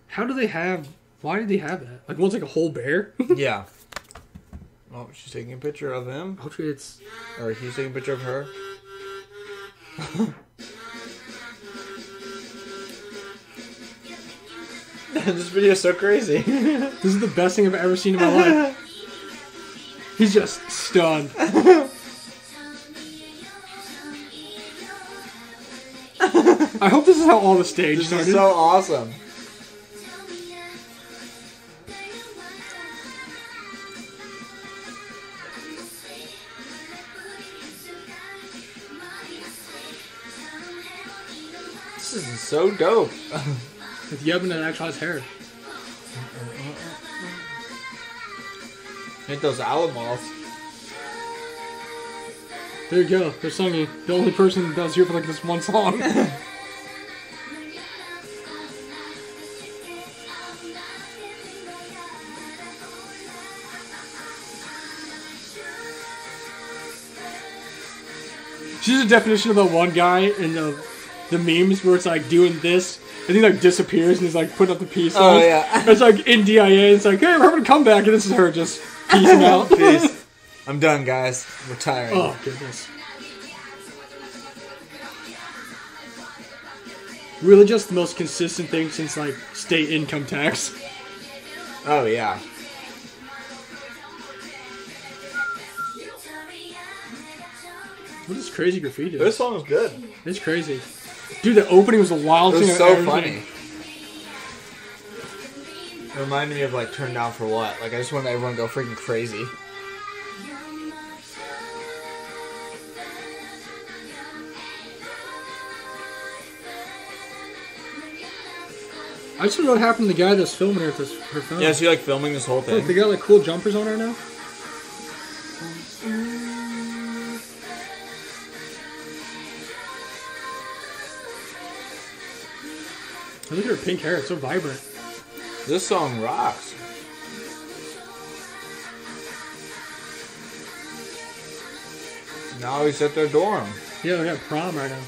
how do they have? Why did they have that? Like one's like a whole bear. Yeah. Oh, she's taking a picture of him. Hopefully it's. Or he's taking a picture of her. This video is so crazy. This is the best thing I've ever seen in my life. He's just stunned. I hope this is how all the stage This started. is so awesome. This is so dope. With Yevon that actually has hair. Hit those Alamos. There you go. They're singing. The only person that's here for like this one song. She's the definition of the one guy in the memes where it's like doing this and he like disappears and he's like putting up the peace sign. Oh, yeah. It's like in DIA. It's like, hey, we're having a comeback, and this is her just peacing out. Peace. I'm done, guys. Retiring. Oh goodness. Really, just the most consistent thing since like state income tax. Oh, yeah. What is crazy graffiti? This song is good. It's crazy. Dude, the opening was the wildest It thing was I've so ever funny. seen. It reminded me of like Turned Down for What. Like I just wanted everyone to go freaking crazy. I just don't know what happened to the guy that's filming her with her phone. Yeah, so you like filming this whole Look, thing? they got like cool jumpers on her now. I look at her pink hair; it's so vibrant. This song rocks. Now he's at their dorm. Yeah, they got prom right now.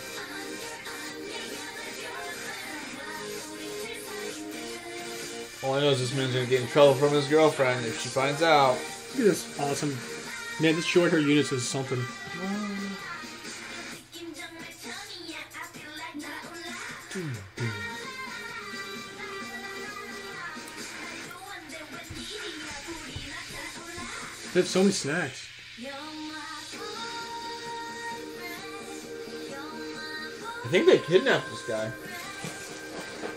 All I know is this man's gonna get in trouble from his girlfriend if she finds out. Look at this awesome. Man, this showing her units is something. They have so many snacks. I think they kidnapped this guy.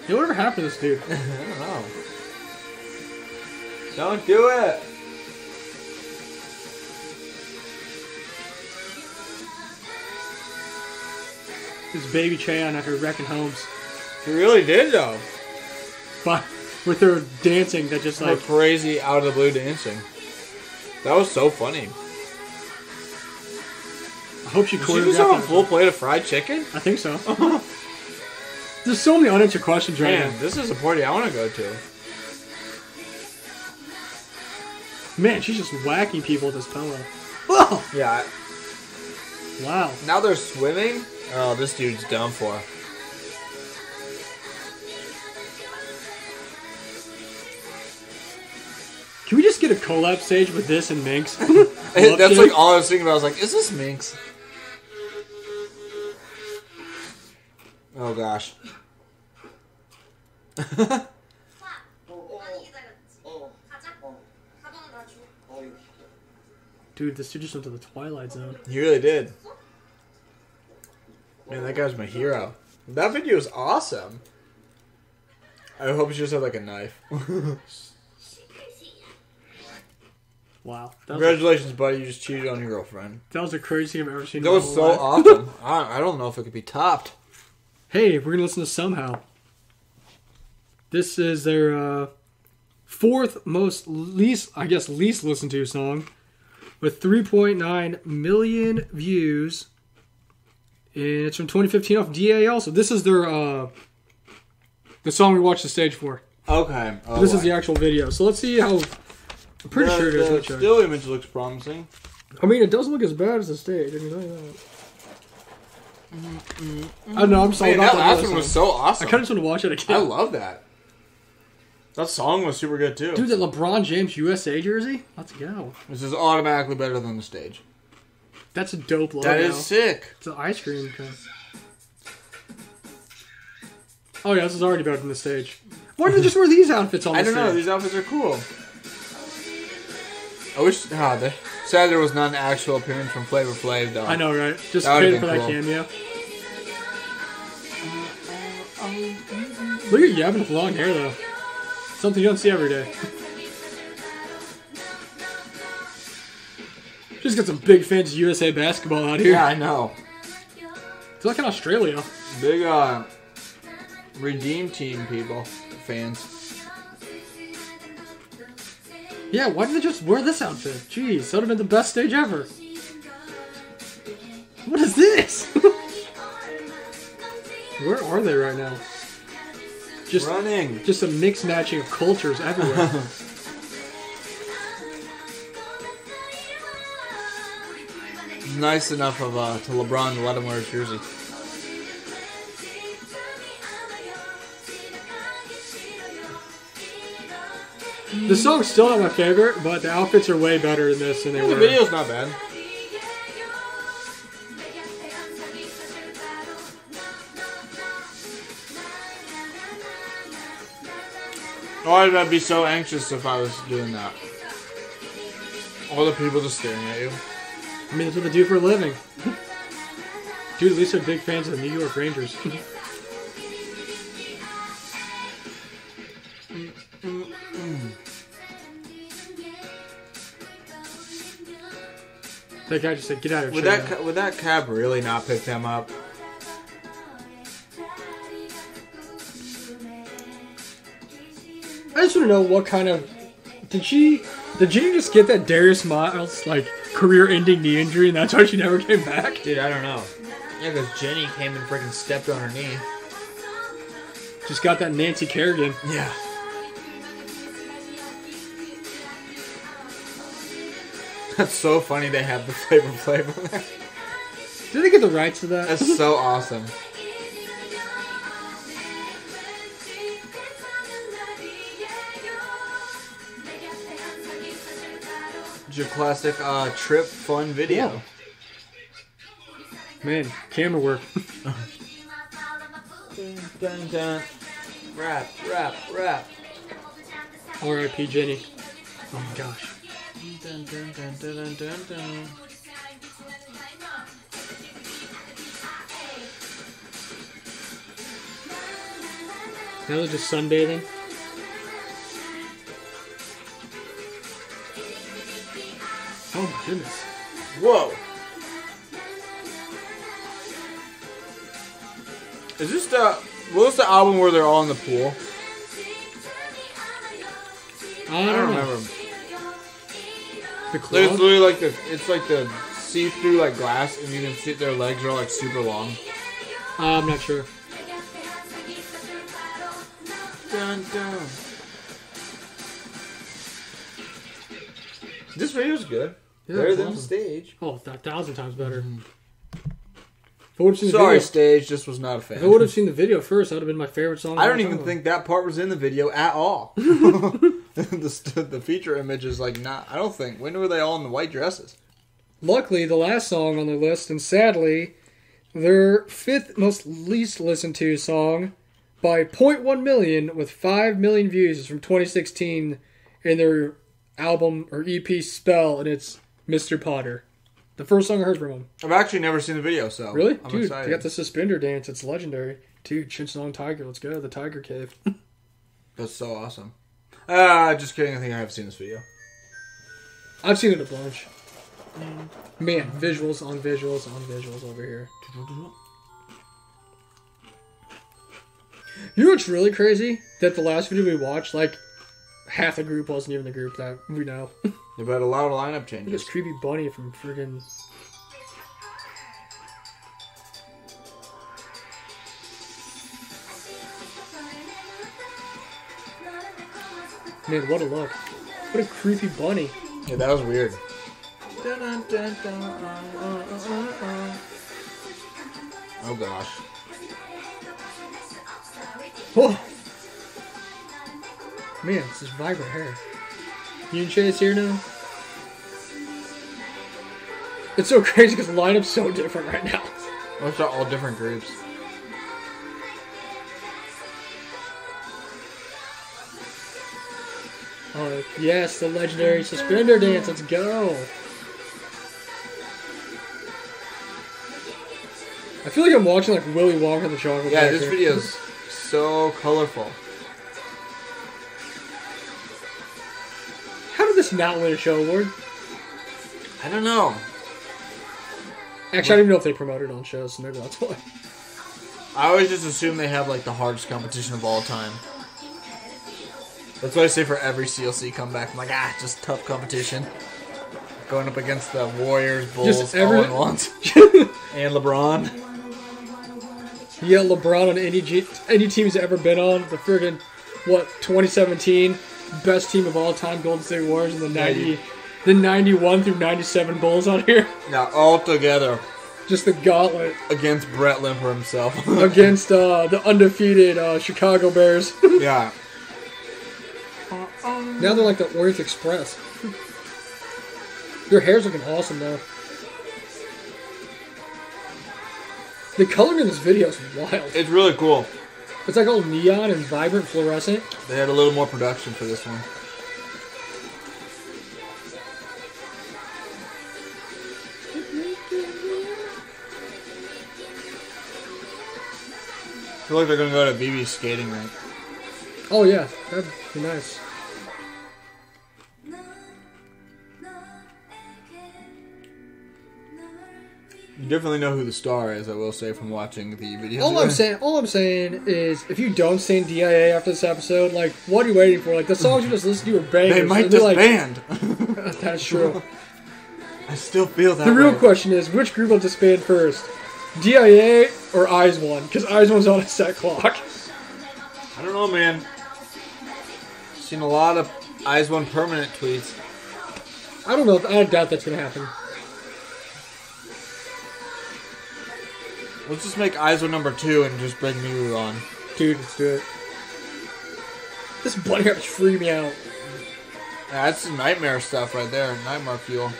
Yeah, whatever happened to this dude? I don't know. Don't do it! This baby Cheon after wrecking homes. He really did, though. But with their dancing, that just Her like... crazy out of the blue dancing. That was so funny. I hope she Did she choreographed just have a that. full plate of fried chicken? I think so. There's so many unanswered questions right Man, now. this is a party I want to go to. Man, she's just whacking people with this pillow. Whoa! Yeah. Wow. Now they're swimming? Oh, this dude's done for. Can we just get a collab stage with this and Minx? That's like all I was thinking about. I was like, is this Minx? Oh gosh. Dude, this dude just went to the Twilight Zone. He really did. Man, that guy's my hero. That video is awesome. I hope she just had like a knife. Wow. Congratulations, buddy. You just cheated on your girlfriend. That was the craziest thing I've ever seen. That was so awesome. I don't know if it could be topped. Hey, we're gonna listen to Somehow. This is their fourth least listened to song, with 3.9 million views, and it's from 2015 off DAL. So this is their the song we watched the stage for. Okay. Oh, this is the actual video. So let's see how. I'm pretty sure it is. The still image looks promising. I mean, it doesn't look as bad as the stage. I can tell you that. I don't know. I'm sorry. That last one was so awesome. I kind of just want to watch it again. I love that. That song was super good too. Dude, that LeBron James USA jersey? Let's go. This is automatically better than the stage. That's a dope logo. That is sick. It's an ice cream cone. Oh yeah, this is already better than the stage. Why did they just wear these outfits on the stage? I don't know. These outfits are cool. I wish. Sad there was not an actual appearance from Flavor Flav though. I know, right? Just That created for would've that been cameo. Look at you having long hair though. Something you don't see every day. Just got some big fans of USA basketball out here. Yeah, I know. It's like in Australia. Big Redeem Team people, fans. Yeah, why did they just wear this outfit? Jeez, that would have been the best stage ever. What is this? Where are they right now? Just running. Just a mixed matching of cultures everywhere. Nice enough of to LeBron to let him wear his jersey. The song's still not my favorite, but the outfits are way better in this than they were. The video's not bad. Oh, I'd be so anxious if I was doing that. All the people just staring at you. I mean, that's what they do for a living. Dude, at least they're big fans of the New York Rangers. That guy just said, "Get out of here." Would that cab really not pick them up? I just want to know what kind of did Jenny just get that Darius Miles like career-ending knee injury, and that's why she never came back? Dude, I don't know. Yeah, because Jenny came and freaking stepped on her knee. Just got that Nancy Kerrigan. Yeah. That's so funny they have the Flavor Flav on there. Did they get the rights to that? That's so awesome. It's your classic trip fun video. Yeah. Man, camera work. Dun, dun. Rap. R.I.P. Jenny. Oh my gosh. Dun, dun, dun, dun, dun, dun, dun. Now they're just sunbathing. Oh my goodness. Whoa. Is this what was the album where they're all in the pool? I I don't don't know. remember. The It's club? literally like the see-through like glass, and you can see their legs are like super long. I'm not sure. Dun, dun. This video's good. Yeah, Better it's than awesome. stage. Oh, 1,000 times better. If I would have seen the Sorry, video, stage. Just was not a fan. if I would have seen the video first, that would have been my favorite song. I of don't all even time. think that part was in the video at all. The feature image is like not. I don't think. When were they all in the white dresses? Luckily, the last song on the list, and sadly, their fifth most least listened to song by 0.1 million with 5 million views is from 2016 in their album or EP Spell, and it's Mr. Potter. The first song I heard from him. I've actually never seen the video, so Really? I'm Dude, excited. they got the suspender dance. It's legendary. Dude, Chinchalong Tiger. Let's go. The Tiger Cave. That's so awesome. Just kidding. I think I have seen this video. I've seen it a bunch. Man, visuals on visuals on visuals over here. You know what's really crazy? That the last video we watched, like, half the group wasn't even the group that we know. They've had a lot of lineup Look at changes. this creepy bunny from friggin'... Man, what a look. What a creepy bunny. Yeah, that was weird. Oh gosh. Oh! Man, it's this vibrant hair. Yunche's here now. It's so crazy because the lineup's so different right now. Those are all different groups. Oh, yes, the legendary suspender dance. Let's go. I feel like I'm watching like Willy Wonka and the Chocolate Yeah, Factory. this video's so colorful. How did this not win a show award? I don't know. Actually, I don't even know if they promoted on shows, so maybe that's why. I always just assume they have like the hardest competition of all time. That's what I say for every CLC comeback. I'm like, just tough competition. Going up against the Warriors, Bulls, Just all at once. And LeBron. Yeah, LeBron on any team he's ever been on. The friggin' 2017 best team of all time, Golden State Warriors, and the 91 through 97 Bulls on here. Now all together Just the gauntlet against Brett Limper himself. against the undefeated Chicago Bears. Yeah. Now they're like the Orient Express. Their hair's looking awesome though. The coloring in this video is wild. It's really cool. It's like all neon and vibrant fluorescent. They had a little more production for this one. I feel like they're gonna go to BB's skating rink. Oh yeah, that'd be nice. You definitely know who the star is, I will say, from watching the video. All I'm saying is, if you don't sing DIA after this episode, like, what are you waiting for? Like, the songs you just listened to are bangers. They might and they're disband. That's true. I still feel that The real way. question is, which group will disband first? DIA or Eyes One? Because Eyes One's on a set clock. I don't know, man. Seen a lot of Eyes One Permanent tweets. I don't know. I doubt that's going to happen. Let's just make Eyes One number 2 and just bring Miru on. Dude, let's do it. This bunny rap's freaking me out. Yeah, that's some nightmare stuff right there. Nightmare fuel.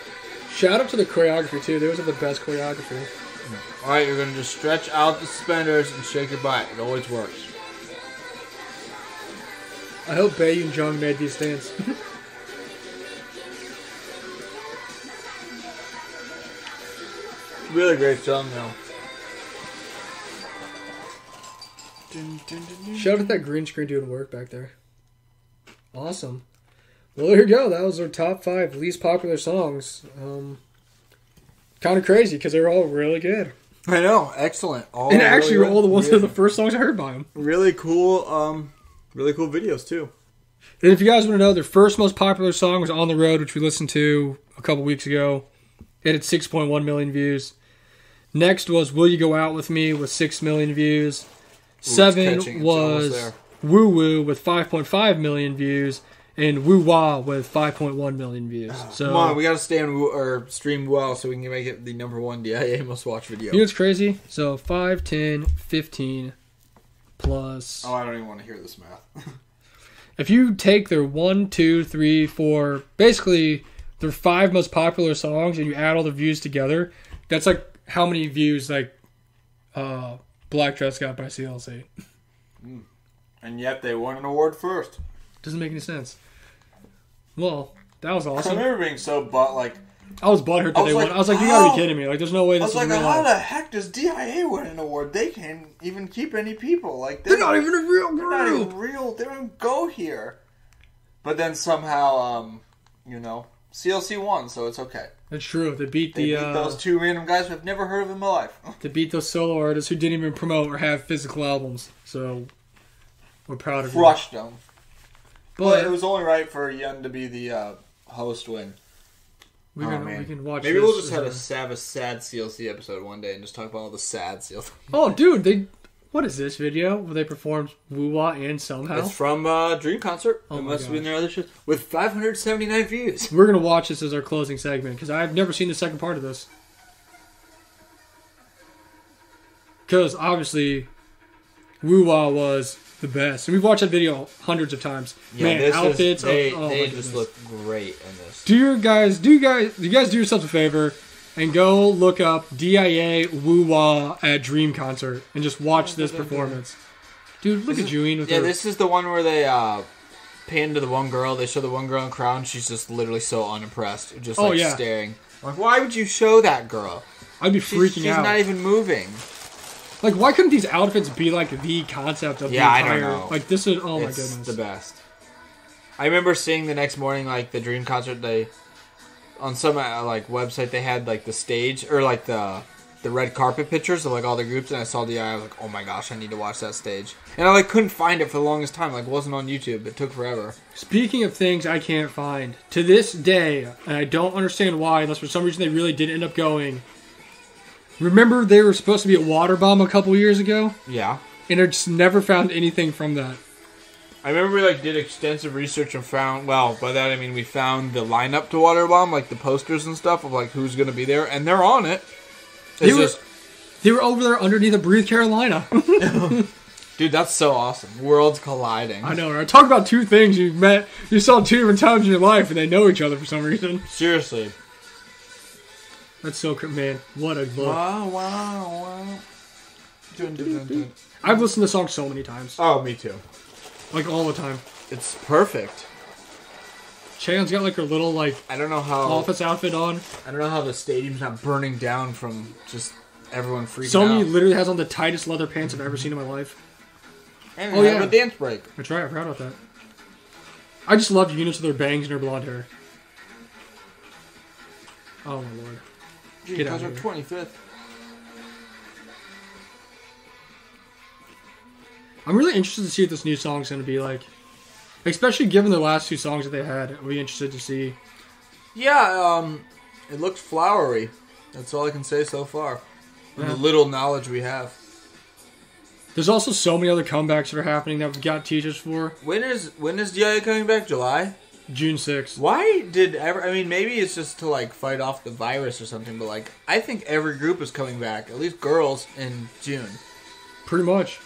Shout out to the choreography, too. Those are the best choreography. Alright, you're gonna just stretch out the suspenders and shake your butt. It always works. I hope Bae and Jung made these dance. Really great song, though. Shout out that green screen doing work back there. Awesome. Well, there you go. That was our top 5 least popular songs. Kind of crazy because they were all really good. I know, excellent. All and actually, really all the ones that are the first songs I heard by them. Really cool videos too. And if you guys want to know, their first most popular song was "On the Road," which we listened to a couple weeks ago. It had 6.1 million views. Next was "Will You Go Out With Me" with 6 million views. 7 was "Woo Woo" with 5.5 million views, and "Woo Wah" with 5.1 million views. So come on, we gotta stay on or stream Wow so we can make it the #1 DIA most watched video. You know what's crazy? So 5, 10, 15 plus. Oh, I don't even want to hear this math. If you take their 1, 2, 3, 4, basically their 5 most popular songs, and you add all the views together, that's like how many views like Black Dress got by CLC. And yet they won an award first. Doesn't make any sense. Well, that was awesome. I remember being so I was butthurt that they won. I was like, you gotta be kidding me. Like, there's no way this is real life. How the heck does DIA win an award? They can't even keep any people. Like they're not even a real group. They're not even real. They don't go here. But then somehow, CLC won, so it's okay. That's true. They beat those 2 random guys who I've never heard of in my life. They beat those solo artists who didn't even promote or have physical albums. So we're proud of you. Crushed them. But it was only right for Yen to be the host when. We can watch. Maybe we'll just have a sad CLC episode one day and just talk about all the sad CLC. Oh, dude! What is this video where they performed Woo Wah and Somehow? It's from Dream Concert. Oh, it must have been their other show with 579 views. We're gonna watch this as our closing segment because I've never seen the second part of this. Because obviously, Woo Wah was the best, and we've watched that video hundreds of times. Yeah, man, outfits. They just look great in this. Do you guys do yourselves a favor and go look up DIA Woo Wah at Dream Concert and just watch this performance. Dude, look at Julian with her. This is the one where they pan to the one girl. They show the one girl in crown. She's just literally so unimpressed, just staring. Like, why would you show that girl? I'd be freaking out. She's not even moving. Like, why couldn't these outfits be like the concept of the entire? I don't know. Like, this is my goodness, it's the best. I remember seeing the next morning, like the Dream Concert. On some website they had like the stage or like the red carpet pictures of like all the groups, and I saw I was like, oh my gosh, I need to watch that stage. And I couldn't find it for the longest time. Like, it wasn't on YouTube. It took forever. Speaking of things I can't find to this day, and I don't understand why, unless for some reason they really did end up going. Remember they were supposed to be at Waterbomb a couple years ago? Yeah. And I just never found anything from that. I remember we did extensive research and found, by that I mean we found the lineup to Waterbomb, like the posters and stuff of who's going to be there, and they're on it. They were over there underneath the Breathe Carolina. Dude, that's so awesome. Worlds colliding. I know, right? Talk about 2 things you saw 2 different times in your life, and they know each other for some reason. Seriously. That's so man. What a look. Wow. Dun, dun, dun, dun. I've listened to the song so many times. Oh, me too. Like, all the time. It's perfect. Chaeyoung's got her little, I don't know how office outfit on. I don't know how the stadium's not burning down from just everyone freaking out. Somebody literally has on the tightest leather pants I've ever seen in my life. And they have a dance break. That's right, I forgot about that. I just loved Eunice with her bangs and her blonde hair. Oh my lord. Get out of here. 25th. I'm really interested to see what this new song's going to be like. Especially given the last 2 songs that they had. I'll be interested to see. Yeah, it looks flowery. That's all I can say so far. From the little knowledge we have. There's also so many other comebacks that are happening that we've got teasers for. When is DIA coming back? July? June 6th. Why did maybe it's just to fight off the virus or something, but I think every group is coming back, at least girls, in June. Pretty much.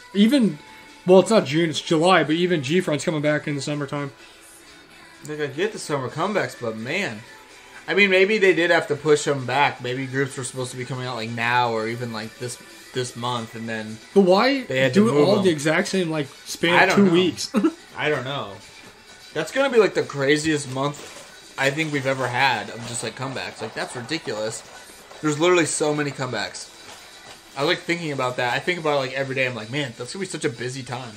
Well, it's not June, it's July, but even G-Front's coming back in the summertime. I get the summer comebacks, but man. I mean, maybe they did have to push them back. Maybe groups were supposed to be coming out now or even this month, and then. But why they had do to it all them. the exact same span of 2 weeks? I don't know. That's gonna be the craziest month I think we've ever had of just comebacks. That's ridiculous. There's literally so many comebacks. I was like thinking about that. I think about it like every day. I'm like, man, that's gonna be such a busy time.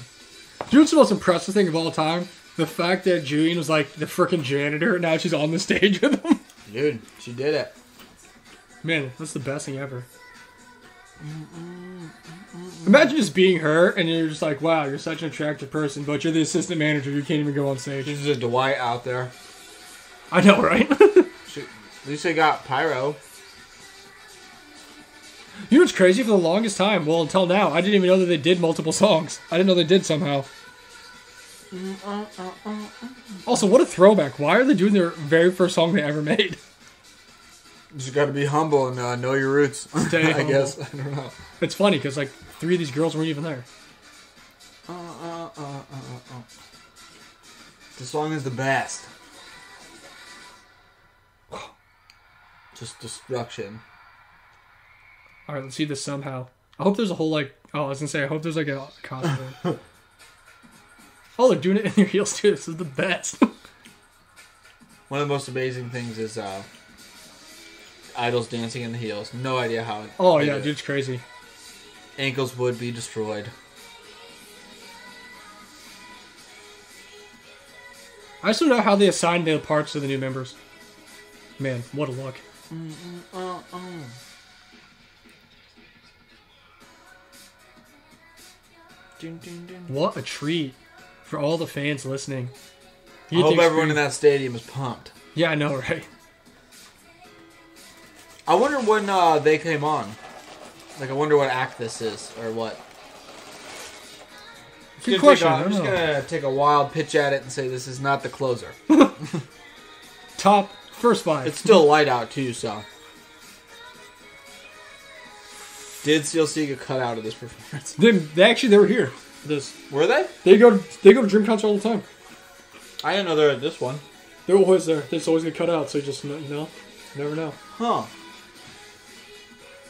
Do you know what's the most impressive thing of all time? The fact that Julian was like the freaking janitor, and now she's on the stage with him. Dude, she did it. Man, that's the best thing ever. Imagine just being her, and you're just like, wow, you're such an attractive person, but you're the assistant manager. You can't even go on stage. She's just Dwight out there. I know, right? At least they got Pyro. You know what's crazy? For the longest time, well, until now, I didn't even know that they did multiple songs. I didn't know they did somehow. Also, what a throwback. Why are they doing their very first song they ever made? You just gotta be humble and know your roots. Stay I humble. guess. I don't know. It's funny, because like 3 of these girls weren't even there. The song is the best. Just destruction. Alright, let's see this somehow. I hope there's a whole, like... Oh, I was gonna say, I hope there's, like, a costume. Oh, they're doing it in their heels, too. This is the best. One of the most amazing things is idols dancing in the heels. No idea how it... Oh, yeah, dude, it's crazy. Ankles would be destroyed. I just don't know how they assigned the parts to the new members. Man, what a look. What a treat for all the fans listening. I hope everyone in that stadium is pumped. Yeah, I know, right? I wonder when they came on. Like, I wonder what act this is, or what. Good question. I'm just gonna take a wild pitch at it and say this is not the closer. Top first 5. It's still light out too, so. Did CLC get cut out of this performance? They were here. For this. Were they? They go to Dream Concert all the time. I didn't know they were at this one. They're always there. They just always get cut out, so you just never know. Huh.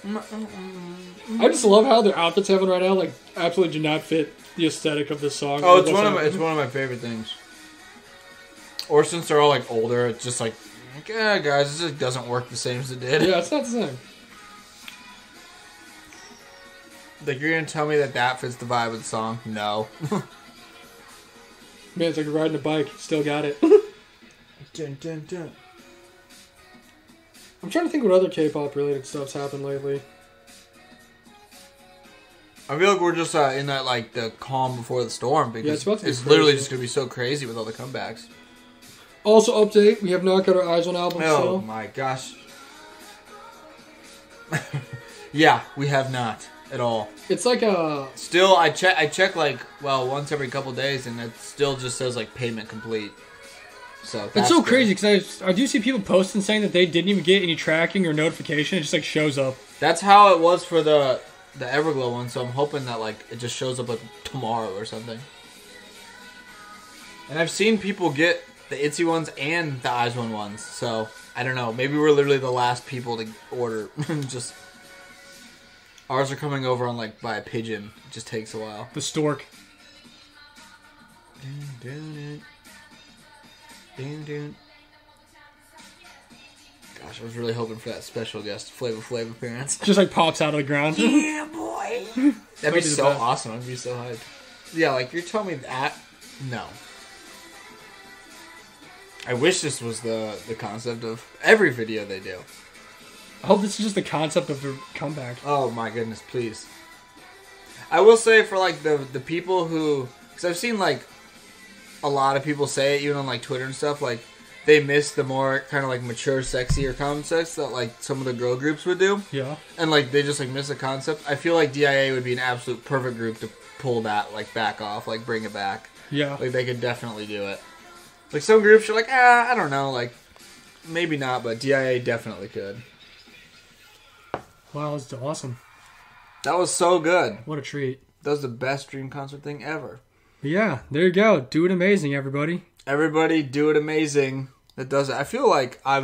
I just love how their outfits have right now, like, absolutely do not fit the aesthetic of this song. Oh, it's one of my favorite things. Or since they're all like older, it's just like, yeah, guys, this just doesn't work the same as it did. Yeah, it's not the same. Like, you're gonna tell me that fits the vibe of the song? No. Man, it's like riding a bike. Still got it. Dun, dun, dun. I'm trying to think what other K-pop related stuff's happened lately. I feel like we're just in that, like, the calm before the storm, because it's literally just going to be so crazy with all the comebacks. Also, update, we have not got our Eyes on album Oh still. my gosh. Yeah, we have not at all. It's like a... Still, I check like, well, once every couple days, and it still just says, like, payment complete. So it's so crazy, because I do see people posting saying that they didn't even get any tracking or notification. It just, like, shows up. That's how it was for the Everglow one, so I'm hoping that, like, it just shows up, like, tomorrow or something. And I've seen people get the ITZY ones and the Eyes One ones, so I don't know. Maybe we're literally the last people to order. Just ours are coming over on, like, by a pigeon. It just takes a while. The stork. Gosh, I was really hoping for that special guest Flavor Flav appearance. Just like pops out of the ground. Yeah, boy. That'd be so awesome. I'd be so hyped. Yeah, like, you're telling me that? No. I wish this was the concept of every video they do. I hope this is just the concept of their comeback. Oh my goodness, please. I will say for, like, the people who... Because I've seen, like, a lot of people say it, even on, like, Twitter and stuff, like, they miss the more kind of, like, mature, sexier concepts that, like, some of the girl groups would do. Yeah. And, like, they just, like, miss the concept. I feel like DIA would be an absolute perfect group to pull that, like, back off, like, bring it back. Yeah. Like, they could definitely do it. Like, some groups are like, I don't know, like, maybe not, but DIA definitely could. Wow, that's awesome. That was so good. What a treat. That was the best dream concert thing ever. Yeah, there you go. Do it amazing, everybody. Everybody do it amazing. That does it. I feel like I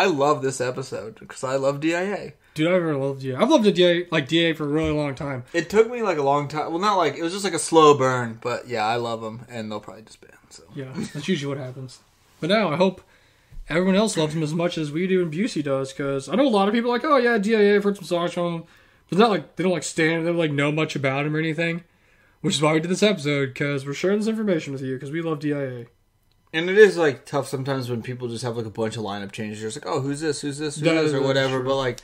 love this episode because I love DIA. Dude, I've ever loved DIA. I've loved DIA for a really long time. It took me like a long time. Well, not like, it was just like a slow burn, but yeah, I love them and they'll probably disband. So yeah, that's usually what happens. But now I hope everyone else loves them as much as we do and Busey does. Because I know a lot of people are like, oh yeah, DIA, I've heard some songs from them. But it's not like they don't like stand, they don't like know much about him or anything. Which is why we did this episode, because we're sharing this information with you, because we love DIA. And it is like tough sometimes when people just have like a bunch of lineup changes. You're just like, oh, who's this, or whatever. But like,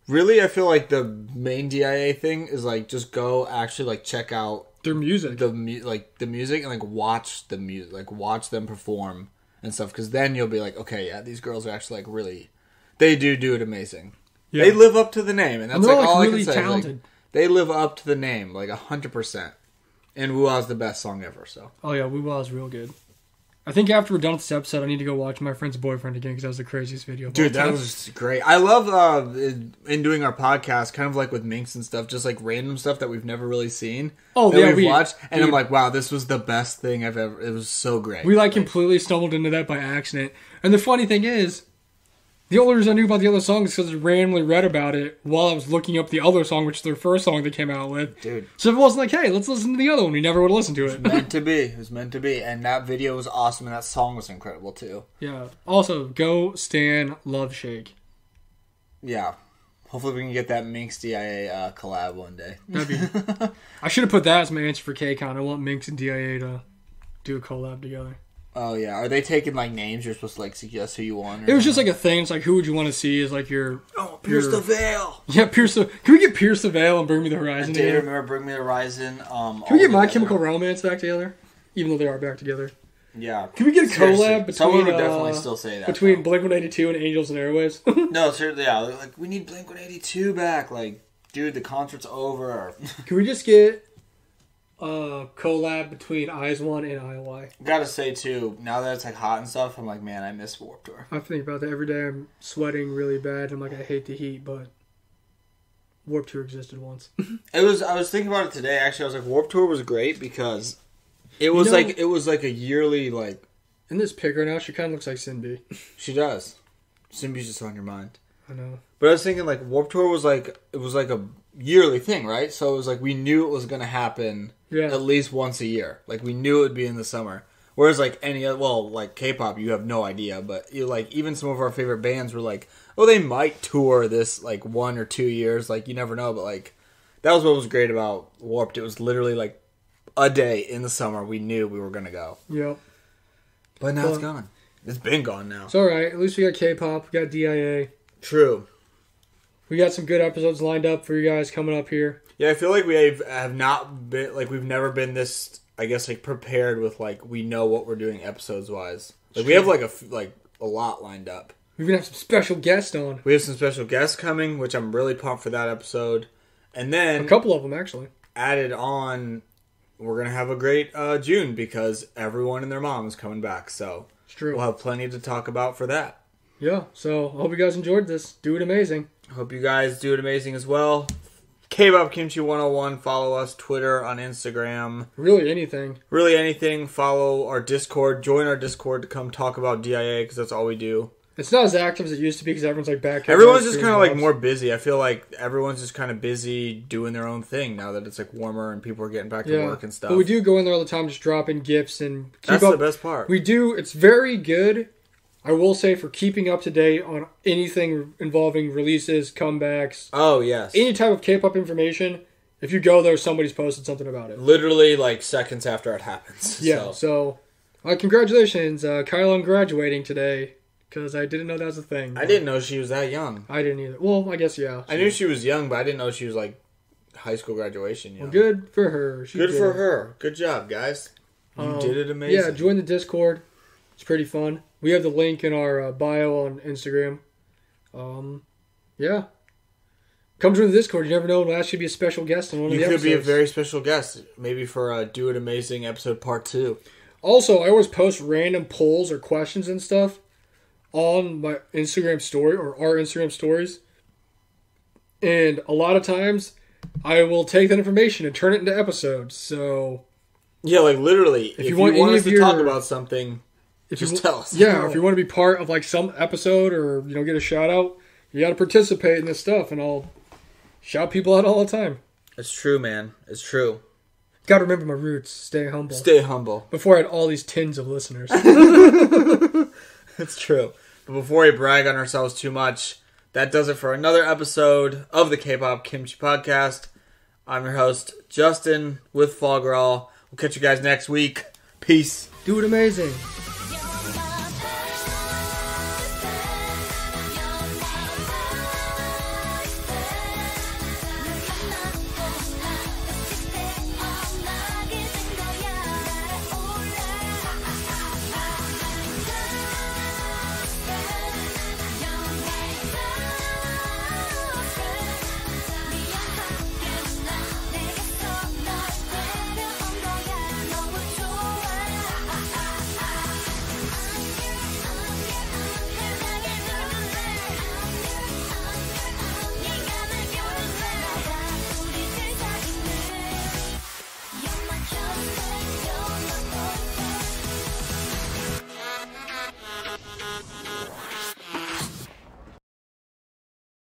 really, I feel like the main DIA thing is like just go actually like check out their music, the music, and like watch the music, like watch them perform and stuff. Because then you'll be like, okay, yeah, these girls are actually like really, they do it amazing. Yeah. They live up to the name, and that's like all really I can say. Talented. Like, they live up to the name, like 100%. And Woo-Ah's the best song ever. So. Oh yeah, Woo-Ah's real good. I think after we're done with this episode, I need to go watch My Friend's Boyfriend again because that was the craziest video. Dude, that was great. I love in doing our podcast, kind of like with Minx and stuff, just like random stuff that we've never really seen. Oh yeah, we've watched, and I'm like, wow, this was the best thing I've ever. It was so great. We like completely stumbled into that by accident. And the funny thing is, the only reason I knew about the other song is because I randomly read about it while I was looking up the other song, which is their first song they came out with. Dude. So if it wasn't like, hey, let's listen to the other one, we never would have listened to it. It was meant to be. It was meant to be. And that video was awesome, and that song was incredible, too. Yeah. Also, go Stan Love Shake. Yeah. Hopefully we can get that Minx DIA collab one day. That'd be... I should have put that as my answer for KCON. I want Minx and DIA to do a collab together. Oh, yeah. Are they taking, like, names? You're supposed to, like, suggest who you want? It was just, like, a thing. It's like, who would you want to see as, like, your... Oh, Pierce the Veil! Yeah, Pierce the... Can we get Pierce the Veil and Bring Me the Horizon I did remember Bring Me the Horizon. Can we get My Chemical Romance back together? Even though they are back together. Yeah. Can we get a collab between... Someone would definitely still say that. Between Blink-182 and Angels and Airwaves? No, seriously, yeah. Like, we need Blink-182 back. Like, dude, the concert's over. Can we just get... collab between Eyes One and IOI. Gotta say too, now that it's like hot and stuff, I'm like, man, I miss Warped Tour. I think about that every day. I'm sweating really bad. I'm like, I hate the heat, but Warped Tour existed once. I was thinking about it today. Actually, I was like, Warped Tour was great because it was like a yearly like. In this pic right now, she kind of looks like Cindy. She does. Cindy's just on your mind. I know. But I was thinking like Warped Tour was like a yearly thing, right? So it was like we knew it was gonna happen. Yeah. At least once a year. Like, we knew it would be in the summer. Whereas, like, any other... Well, like, K-pop, you have no idea. But, like, even some of our favorite bands were like, oh, they might tour this, like, 1 or 2 years. Like, you never know. But, like, that was what was great about Warped. It was literally, like, a day in the summer we knew we were going to go. Yep. But now it's gone. It's been gone now. It's alright. At least we got K-pop. We got DIA. True. We got some good episodes lined up for you guys coming up here. Yeah, I feel like we have not been, like, we've never been this, I guess, like, prepared with, like, we know what we're doing episodes-wise. Like, we have, like, a lot lined up. We're going to have some special guests on. We have some special guests coming, which I'm really pumped for that episode. And then... A couple of them, actually. Added on, we're going to have a great June, because everyone and their mom is coming back, so... It's true. We'll have plenty to talk about for that. Yeah, so I hope you guys enjoyed this. Do it amazing. Hope you guys do it amazing as well. Kpop Kimchi 101. Follow us, Twitter, on Instagram. Really anything. Really anything. Follow our Discord. Join our Discord to come talk about DIA because that's all we do. It's not as active as it used to be because everyone's like back. Everyone's just kind of like more busy. I feel like everyone's just kind of busy doing their own thing now that it's like warmer and people are getting back to work and stuff. But we do go in there all the time, just dropping gifts and keep that's up. The best part. We do. It's very good. I will say for keeping up to date on anything involving releases, comebacks. Oh yes. Any type of K-pop information. If you go there, somebody's posted something about it. Literally like seconds after it happens. Yeah. So congratulations, Kyle, on graduating today. Because I didn't know that was a thing. I didn't know she was that young. I didn't either. Well, I guess, yeah. I knew she was young, but I didn't know she was, like, high school graduation young. Well, good for her. Good for her. Good job, guys. You did it amazing. Yeah, join the Discord. It's pretty fun. We have the link in our bio on Instagram. Yeah. Come join the Discord. You never know. It'll actually be a special guest on one of the episodes. You could be a very special guest. Maybe for Do It Amazing episode part 2. Also, I always post random polls or questions and stuff on my Instagram story or our Instagram stories. And a lot of times I will take that information and turn it into episodes. So yeah, like literally, if you want us to talk about something, just tell us. Yeah, if you want to be part of like some episode or get a shout out, you got to participate in this stuff, and I'll shout people out all the time. It's true, man. It's true. Got to remember my roots. Stay humble. Stay humble. Before I had all these tins of listeners. It's true. But before we brag on ourselves too much, that does it for another episode of the Kpop Kimchi Podcast. I'm your host, Justin, with Fall Girl. We'll catch you guys next week. Peace. Do it amazing.